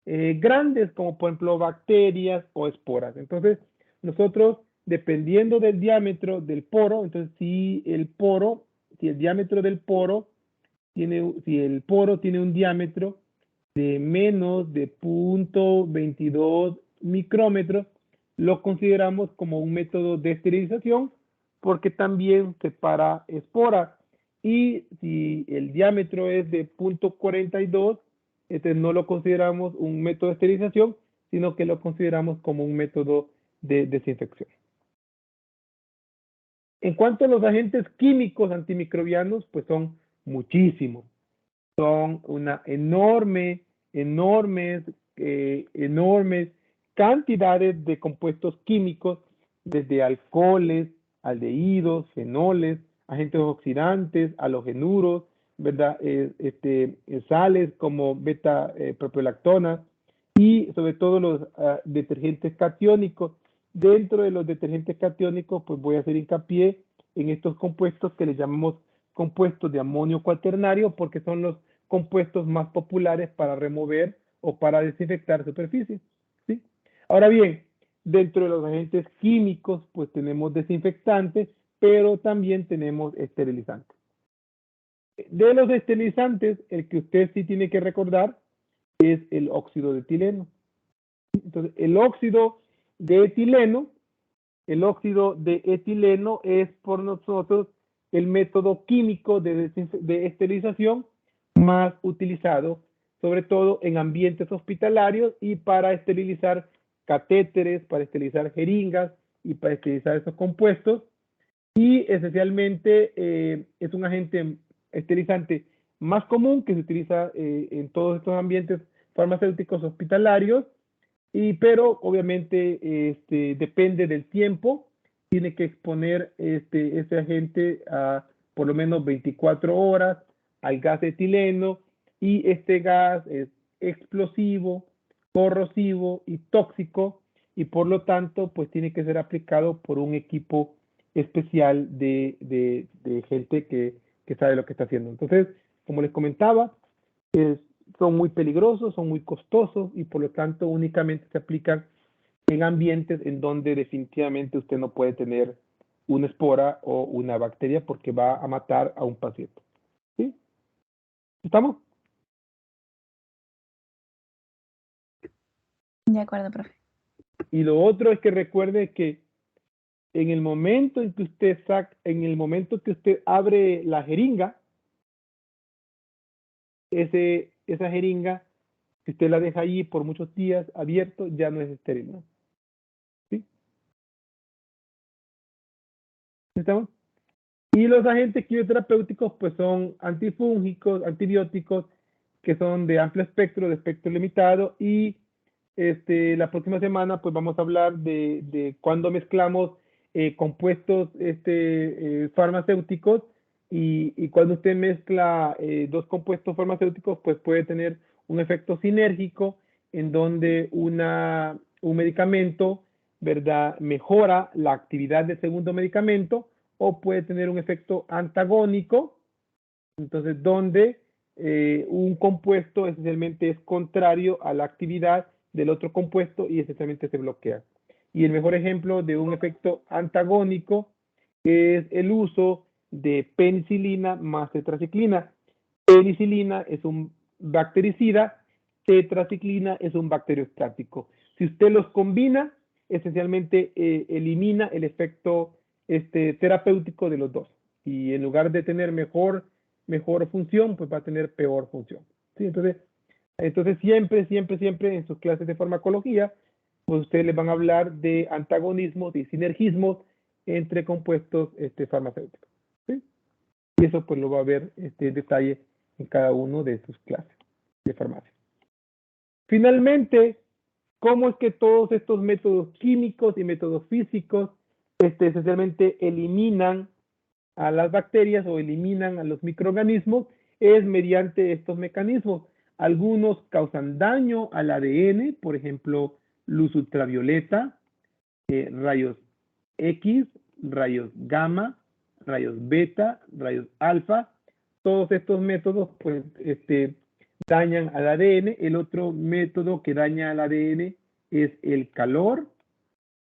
Speaker 1: grandes, como por ejemplo bacterias o esporas. Entonces, nosotros, dependiendo del diámetro del poro, entonces si el diámetro del poro si el poro tiene un diámetro de menos de 0.22 micrómetros, lo consideramos como un método de esterilización porque también separa esporas. Y si el diámetro es de 0.42, entonces no lo consideramos un método de esterilización, sino que lo consideramos como un método de desinfección. En cuanto a los agentes químicos antimicrobianos, pues son muchísimos. Son una enormes cantidades de compuestos químicos, desde alcoholes, aldehídos, fenoles, agentes oxidantes, halogenuros, ¿verdad? Sales como beta-propiolactonas y sobre todo los detergentes catiónicos. Dentro de los detergentes catiónicos, pues voy a hacer hincapié en estos compuestos que les llamamos compuestos de amonio cuaternario porque son los compuestos más populares para remover o para desinfectar superficies, ¿sí? Ahora bien, dentro de los agentes químicos, pues tenemos desinfectantes, pero también tenemos esterilizantes. De los esterilizantes, el que usted sí tiene que recordar es el óxido de etileno. Entonces, el óxido de etileno es por nosotros el método químico de esterilización más utilizado, sobre todo en ambientes hospitalarios y para esterilizar catéteres, para esterilizar jeringas y para esterilizar esos compuestos. Y esencialmente es un agente esterilizante más común que se utiliza en todos estos ambientes farmacéuticos hospitalarios, pero obviamente depende del tiempo. Tiene que exponer ese agente a por lo menos 24 horas al gas de etileno, y este gas es explosivo, corrosivo y tóxico, y por lo tanto pues tiene que ser aplicado por un equipo especial de gente que sabe lo que está haciendo. Entonces, como les comentaba, son muy peligrosos, son muy costosos y por lo tanto únicamente se aplican en ambientes en donde definitivamente usted no puede tener una espora o una bacteria porque va a matar a un paciente. ¿Sí? ¿Estamos?
Speaker 5: De acuerdo, profe.
Speaker 1: Y lo otro es que recuerde que en el momento en que usted abre la jeringa, esa jeringa, si usted la deja allí por muchos días abierto, ya no es estéril, ¿no? ¿Sí? ¿Estamos? Y los agentes quimioterapéuticos pues son antifúngicos, antibióticos, que son de amplio espectro, de espectro limitado, y la próxima semana pues vamos a hablar de cuando mezclamos compuestos farmacéuticos, y cuando usted mezcla dos compuestos farmacéuticos pues puede tener un efecto sinérgico en donde un medicamento, ¿verdad?, mejora la actividad del segundo medicamento, o puede tener un efecto antagónico, entonces donde un compuesto esencialmente es contrario a la actividad del otro compuesto y esencialmente se bloquea. Y el mejor ejemplo de un efecto antagónico es el uso de penicilina más tetraciclina. Penicilina es un bactericida, tetraciclina es un bacteriostático. Si usted los combina, esencialmente elimina el efecto terapéutico de los dos. Y en lugar de tener mejor función, pues va a tener peor función. ¿Sí? Entonces siempre en sus clases de farmacología, pues ustedes les van a hablar de antagonismos y sinergismos entre compuestos farmacéuticos. ¿Sí? Y eso pues lo va a ver en detalle en cada uno de sus clases de farmacia. Finalmente, ¿cómo es que todos estos métodos químicos y métodos físicos esencialmente eliminan a las bacterias o eliminan a los microorganismos? Es mediante estos mecanismos. Algunos causan daño al ADN, por ejemplo, luz ultravioleta, rayos X, rayos gamma, rayos beta, rayos alfa. Todos estos métodos pues, dañan al ADN. El otro método que daña al ADN es el calor.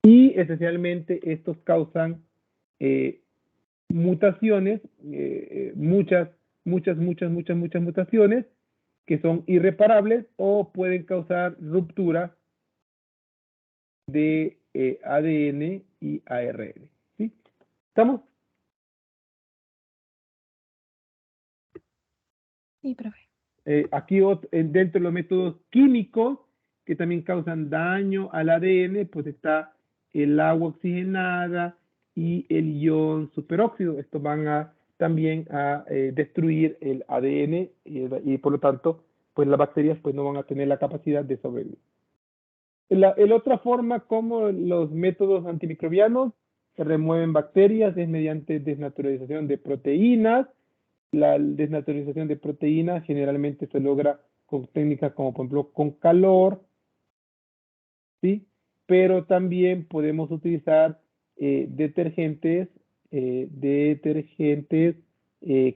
Speaker 1: Y esencialmente estos causan mutaciones, muchas mutaciones que son irreparables o pueden causar ruptura de ADN y ARN. ¿Sí? ¿Estamos?
Speaker 5: Sí, profe.
Speaker 1: Aquí dentro de los métodos químicos que también causan daño al ADN, pues está el agua oxigenada y el ion superóxido. Estos van también a destruir el ADN y por lo tanto, pues las bacterias pues no van a tener la capacidad de sobrevivir. La otra forma como los métodos antimicrobianos remueven bacterias es mediante desnaturalización de proteínas. La desnaturalización de proteínas generalmente se logra con técnicas como por ejemplo con calor, ¿sí? Pero también podemos utilizar detergentes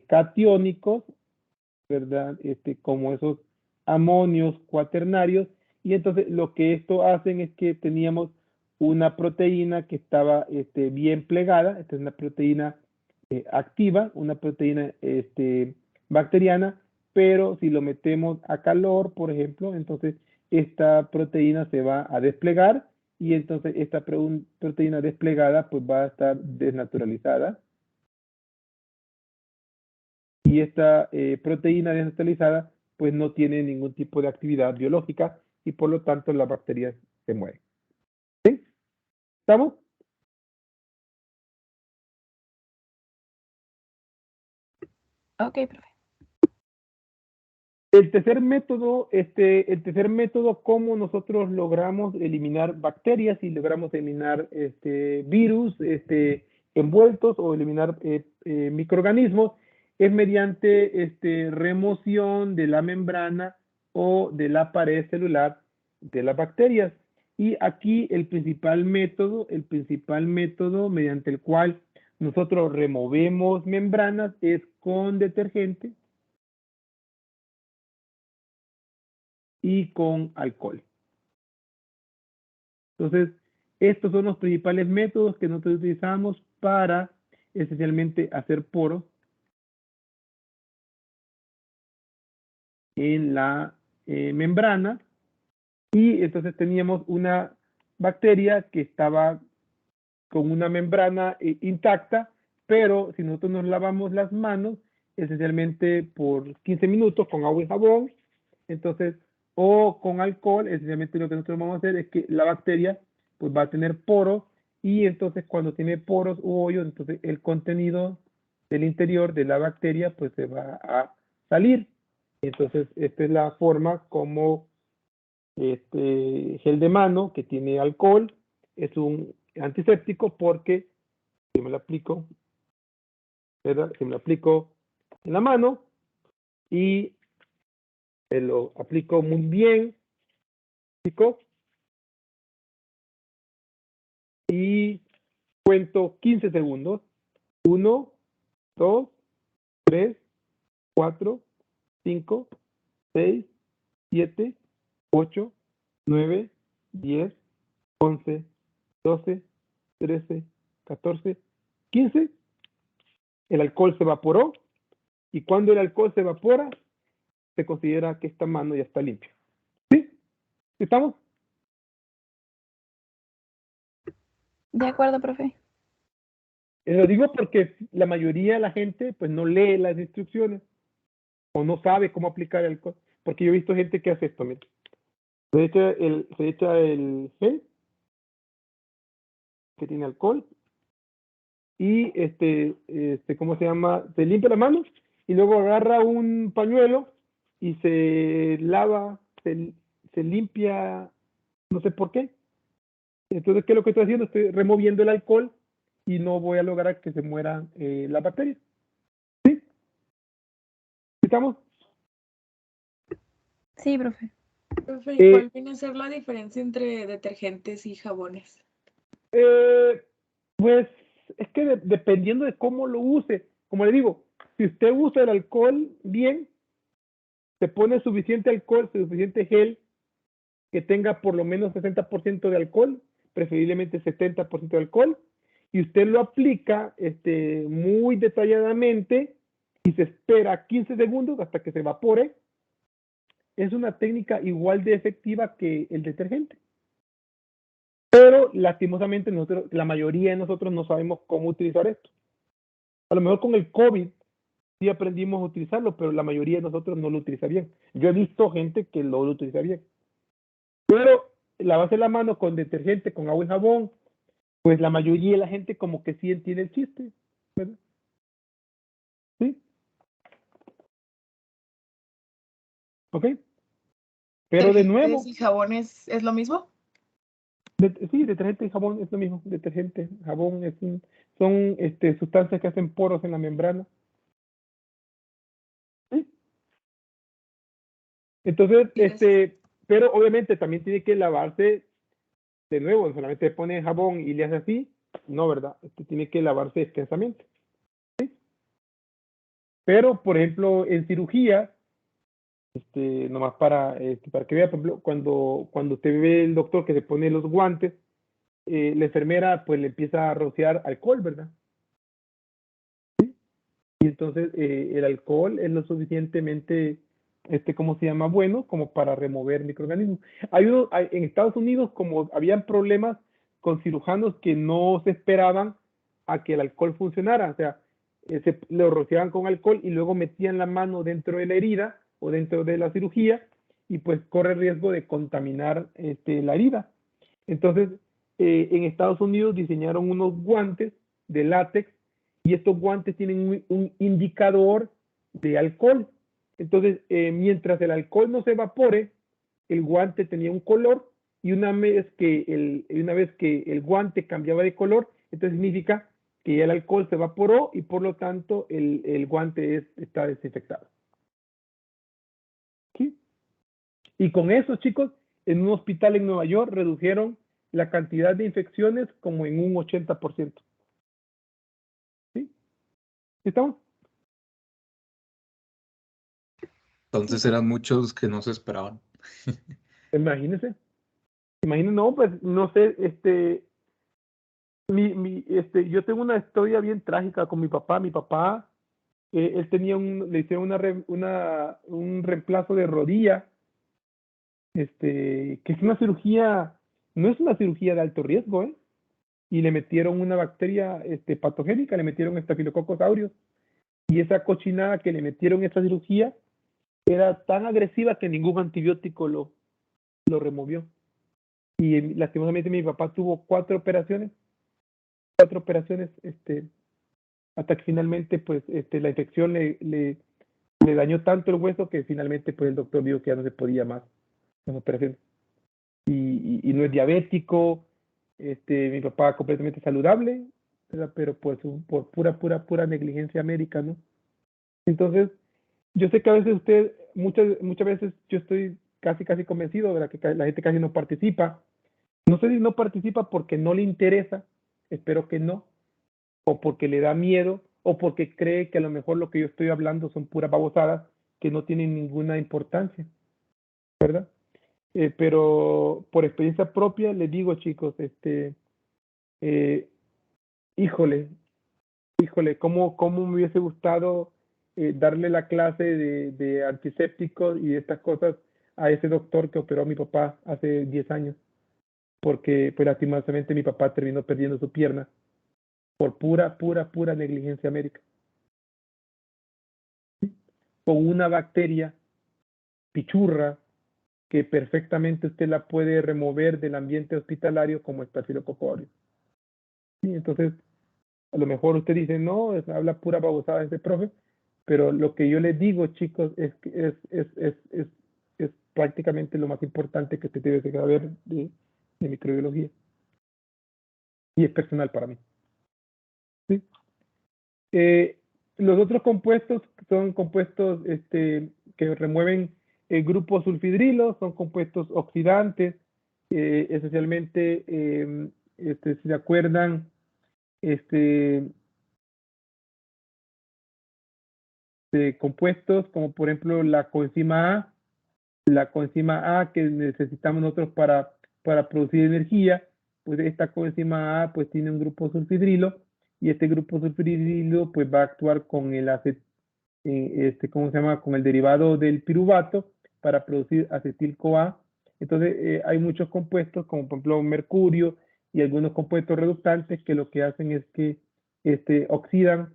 Speaker 1: catiónicos, ¿verdad? Como esos amonios cuaternarios. Y entonces lo que esto hacen es que teníamos una proteína que estaba bien plegada. Esta es una proteína activa, una proteína bacteriana, pero si lo metemos a calor, por ejemplo, entonces esta proteína se va a desplegar y entonces esta proteína desplegada pues va a estar desnaturalizada. Y esta proteína desnaturalizada pues no tiene ningún tipo de actividad biológica y por lo tanto las bacterias se mueren. ¿Sí? ¿Estamos?
Speaker 5: Ok, profe.
Speaker 1: El tercer método, cómo nosotros logramos eliminar bacterias y logramos eliminar virus envueltos o eliminar microorganismos, es mediante remoción de la membrana o de la pared celular de las bacterias. Y aquí el principal método mediante el cual nosotros removemos membranas es con detergente y con alcohol. Entonces, estos son los principales métodos que nosotros utilizamos para esencialmente hacer poros en la membrana. Y entonces teníamos una bacteria que estaba con una membrana intacta, pero si nosotros nos lavamos las manos, esencialmente por 15 minutos con agua y jabón, entonces, o con alcohol, esencialmente lo que nosotros vamos a hacer es que la bacteria pues va a tener poros y entonces cuando tiene poros u hoyos, entonces el contenido del interior de la bacteria pues se va a salir. Entonces, esta es la forma como gel de mano que tiene alcohol es un antiséptico porque si me lo aplico, ¿verdad? Si me lo aplico en la mano y lo aplico muy bien, y cuento 15 segundos. 1, 2, 3, 4, 5, 6, 7, 8, 9, 10, 11, 12, 13, 14, 15. El alcohol se evaporó y cuando el alcohol se evapora, se considera que esta mano ya está limpia. ¿Sí? ¿Estamos?
Speaker 5: De acuerdo, profe.
Speaker 1: Lo digo porque la mayoría de la gente pues no lee las instrucciones o no sabe cómo aplicar el alcohol. Porque yo he visto gente que hace esto, mira. Se echa el gel que tiene alcohol y ¿cómo se llama? Se limpia las manos y luego agarra un pañuelo y se lava, se limpia, no sé por qué. Entonces, ¿qué es lo que estoy haciendo? Estoy removiendo el alcohol y no voy a lograr que se mueran las bacterias. ¿Sí? ¿Estamos?
Speaker 5: Sí, profe.
Speaker 2: Profe, ¿y cuál viene a ser la diferencia entre detergentes y jabones?
Speaker 1: Pues es que dependiendo de cómo lo use, como le digo, si usted usa el alcohol bien, se pone suficiente alcohol, suficiente gel, que tenga por lo menos 60% de alcohol, preferiblemente 70% de alcohol, y usted lo aplica muy detalladamente y se espera 15 segundos hasta que se evapore. Es una técnica igual de efectiva que el detergente. Pero lastimosamente nosotros, la mayoría de nosotros no sabemos cómo utilizar esto. A lo mejor con el COVID sí aprendimos a utilizarlo, pero la mayoría de nosotros no lo utiliza bien. Yo he visto gente que lo utiliza bien. Pero lavarse la mano con detergente, con agua y jabón, pues la mayoría de la gente como que sí entiende el chiste, ¿verdad? ¿Sí? ¿Ok? Pero de nuevo,
Speaker 2: ¿Y jabón es lo mismo?
Speaker 1: sí, detergente y jabón es lo mismo. Detergente, jabón son sustancias que hacen poros en la membrana. ¿Sí? Entonces, pero obviamente también tiene que lavarse de nuevo, solamente pone jabón y le hace así, no, ¿verdad? Tiene que lavarse extensamente. ¿Sí? Pero, por ejemplo, en cirugía, nomás para que vea, por ejemplo, cuando usted ve el doctor que se pone los guantes, la enfermera pues le empieza a rociar alcohol, ¿verdad? ¿Sí? Y entonces el alcohol es lo suficientemente, ¿cómo se llama? Bueno, como para remover microorganismos. En Estados Unidos, como habían problemas con cirujanos que no se esperaban a que el alcohol funcionara, o sea, lo rociaban con alcohol y luego metían la mano dentro de la herida o dentro de la cirugía y pues corre riesgo de contaminar la herida. Entonces, en Estados Unidos diseñaron unos guantes de látex y estos guantes tienen un indicador de alcohol. Entonces, mientras el alcohol no se evapore, el guante tenía un color y una vez que el guante cambiaba de color, entonces significa que el alcohol se evaporó y por lo tanto el guante está desinfectado. ¿Sí? Y con eso, chicos, en un hospital en Nueva York redujeron la cantidad de infecciones como en un 80%. ¿Sí? ¿Estamos?
Speaker 4: Entonces eran muchos que no se esperaban.
Speaker 1: Imagínense. Imagínense, no, pues no sé, yo tengo una historia bien trágica con mi papá. Mi papá, él tenía le hicieron un reemplazo de rodilla, que es una cirugía, no es una cirugía de alto riesgo, ¿eh? Y le metieron una bacteria patogénica, le metieron Staphylococcus aureus, y esa cochinada que le metieron esa cirugía era tan agresiva que ningún antibiótico lo removió. Y lastimosamente mi papá tuvo 4 operaciones, hasta que finalmente pues la infección le dañó tanto el hueso que finalmente pues el doctor vio que ya no se podía más las operaciones. Y no es diabético, mi papá completamente saludable, ¿verdad? Pero pues por pura negligencia médica, ¿no? Entonces, yo sé que a veces muchas veces yo estoy casi convencido, ¿verdad? Que la gente casi no participa. No sé si no participa porque no le interesa, espero que no, o porque le da miedo, o porque cree que a lo mejor lo que yo estoy hablando son puras babosadas que no tienen ninguna importancia, ¿verdad? Pero por experiencia propia les digo, chicos, híjole, cómo me hubiese gustado darle la clase de antisépticos y estas cosas a ese doctor que operó a mi papá hace 10 años, porque pues lastimosamente mi papá terminó perdiendo su pierna por pura negligencia médica. ¿Sí? Con una bacteria pichurra que perfectamente usted la puede remover del ambiente hospitalario como Staphylococcus aureus. ¿Sí? Entonces, a lo mejor usted dice, no, habla pura babosada ese profe, pero lo que yo les digo, chicos, es que es prácticamente lo más importante que usted debe saber de microbiología. Y es personal para mí. ¿Sí? Los otros compuestos son compuestos que remueven grupos sulfidrilos, son compuestos oxidantes, esencialmente, si se acuerdan, compuestos como por ejemplo la coenzima A que necesitamos nosotros para producir energía, pues esta coenzima A pues tiene un grupo sulfidrilo y este grupo sulfidrilo pues va a actuar con el ¿cómo se llama? Con el derivado del piruvato para producir acetil-CoA. Entonces hay muchos compuestos como por ejemplo mercurio y algunos compuestos reductantes que lo que hacen es que oxidan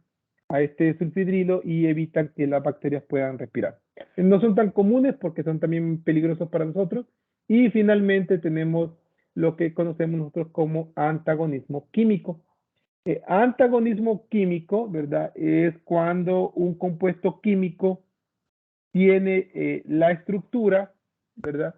Speaker 1: a este sulfidrilo y evitan que las bacterias puedan respirar. No son tan comunes porque son también peligrosos para nosotros. Y finalmente tenemos lo que conocemos nosotros como antagonismo químico. Antagonismo químico, ¿verdad? Es cuando un compuesto químico tiene la estructura, ¿verdad?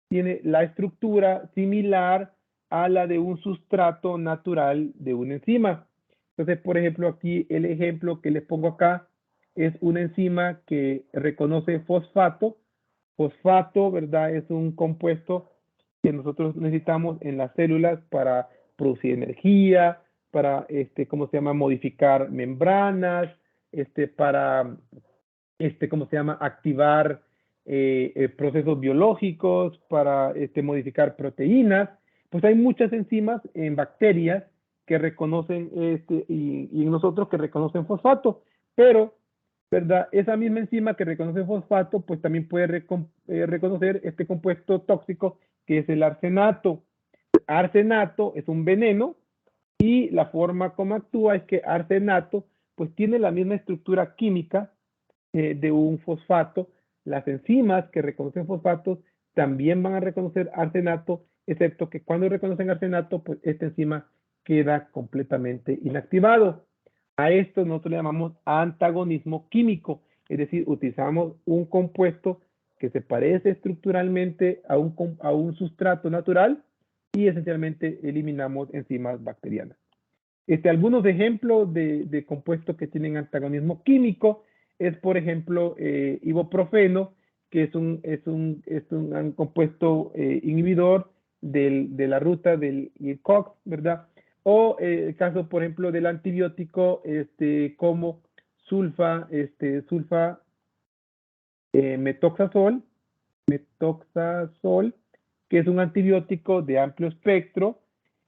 Speaker 1: Tiene la estructura similar a la de un sustrato natural de una enzima. Entonces, por ejemplo, aquí el ejemplo que les pongo acá es una enzima que reconoce fosfato. Fosfato, ¿verdad? Es un compuesto que nosotros necesitamos en las células para producir energía, para, ¿cómo se llama? Modificar membranas, para, ¿cómo se llama? Activar procesos biológicos, para modificar proteínas. Pues hay muchas enzimas en bacterias que reconocen, y en nosotros que reconocen fosfato, pero, ¿verdad? Esa misma enzima que reconoce fosfato, pues también puede reconocer este compuesto tóxico que es el arsenato. Arsenato es un veneno y la forma como actúa es que arsenato pues tiene la misma estructura química de un fosfato. Las enzimas que reconocen fosfatos también van a reconocer arsenato, excepto que cuando reconocen arsenato, pues esta enzima queda completamente inactivado. A esto nosotros le llamamos antagonismo químico, es decir, utilizamos un compuesto que se parece estructuralmente a un sustrato natural y esencialmente eliminamos enzimas bacterianas. Algunos ejemplos de compuestos que tienen antagonismo químico es, por ejemplo, ibuprofeno, que es un compuesto inhibidor de la ruta del COX, ¿verdad? O el caso, por ejemplo, del antibiótico como metoxazol, que es un antibiótico de amplio espectro,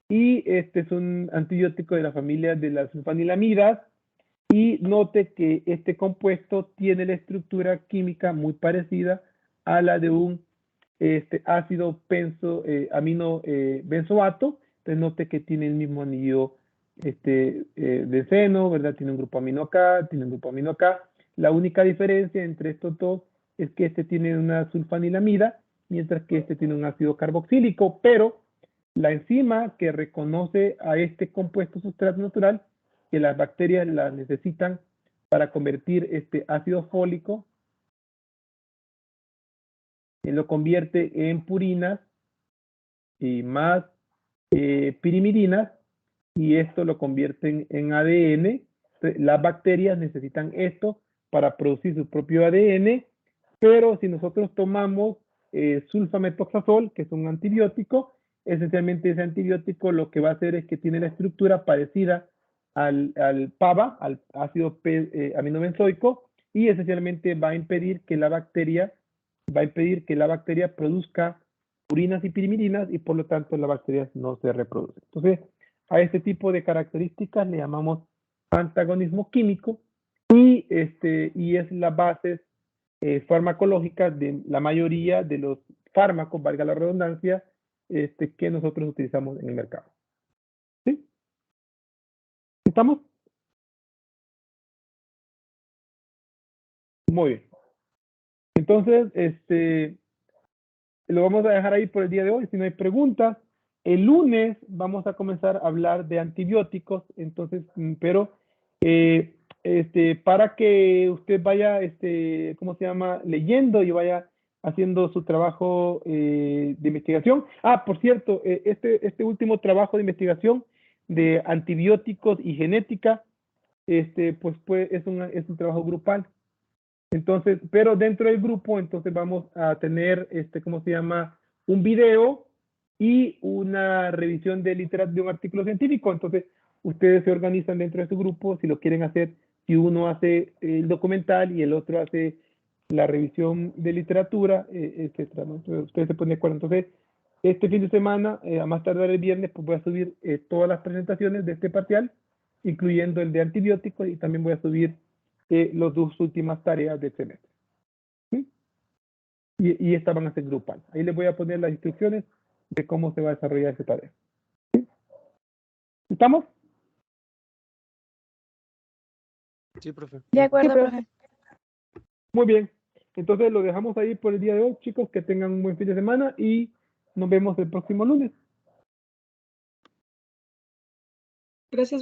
Speaker 1: y este es un antibiótico de la familia de las sulfanilamidas, y note que este compuesto tiene la estructura química muy parecida a la de un ácido amino benzoato. Entonces note que tiene el mismo anillo benceno, ¿verdad? Tiene un grupo amino acá, tiene un grupo amino acá. La única diferencia entre estos dos es que este tiene una sulfanilamida, mientras que este tiene un ácido carboxílico, pero la enzima que reconoce a este compuesto sustrato natural, que las bacterias las necesitan para convertir este ácido fólico, lo convierte en purinas y más pirimidinas, y esto lo convierten en ADN. Entonces, las bacterias necesitan esto para producir su propio ADN, pero si nosotros tomamos sulfametoxazol, que es un antibiótico, esencialmente ese antibiótico lo que va a hacer es que tiene la estructura parecida al PABA, al ácido aminobenzoico, y esencialmente va a impedir que la bacteria produzca purinas y pirimidinas, y por lo tanto las bacterias no se reproducen. Entonces, a este tipo de características le llamamos antagonismo químico, y es la base farmacológica de la mayoría de los fármacos, valga la redundancia, que nosotros utilizamos en el mercado. ¿Sí? ¿Estamos? Muy bien. Entonces, lo vamos a dejar ahí por el día de hoy, si no hay preguntas. El lunes vamos a comenzar a hablar de antibióticos, entonces, pero para que usted vaya, ¿cómo se llama? Leyendo y vaya haciendo su trabajo de investigación. Ah, por cierto, este último trabajo de investigación de antibióticos y genética, pues es un trabajo grupal. Entonces, pero dentro del grupo, entonces vamos a tener, ¿cómo se llama? Un video y una revisión de literatura de un artículo científico. Entonces, ustedes se organizan dentro de su grupo si lo quieren hacer Si uno hace el documental y el otro hace la revisión de literatura, etcétera, ¿no? Entonces, ustedes se ponen de acuerdo. Entonces, este fin de semana, a más tardar el viernes, pues voy a subir todas las presentaciones de este parcial, incluyendo el de antibióticos, y también voy a subir las 2 últimas tareas del semestre. ¿Sí? Y estas van a ser grupal. Ahí les voy a poner las instrucciones de cómo se va a desarrollar esa tarea. ¿Sí? ¿Estamos?
Speaker 6: Sí, profe.
Speaker 2: De acuerdo,
Speaker 3: profe.
Speaker 2: profe.
Speaker 1: Muy bien. Entonces lo dejamos ahí por el día de hoy, chicos. Que tengan un buen fin de semana y nos vemos el próximo lunes.
Speaker 2: Gracias.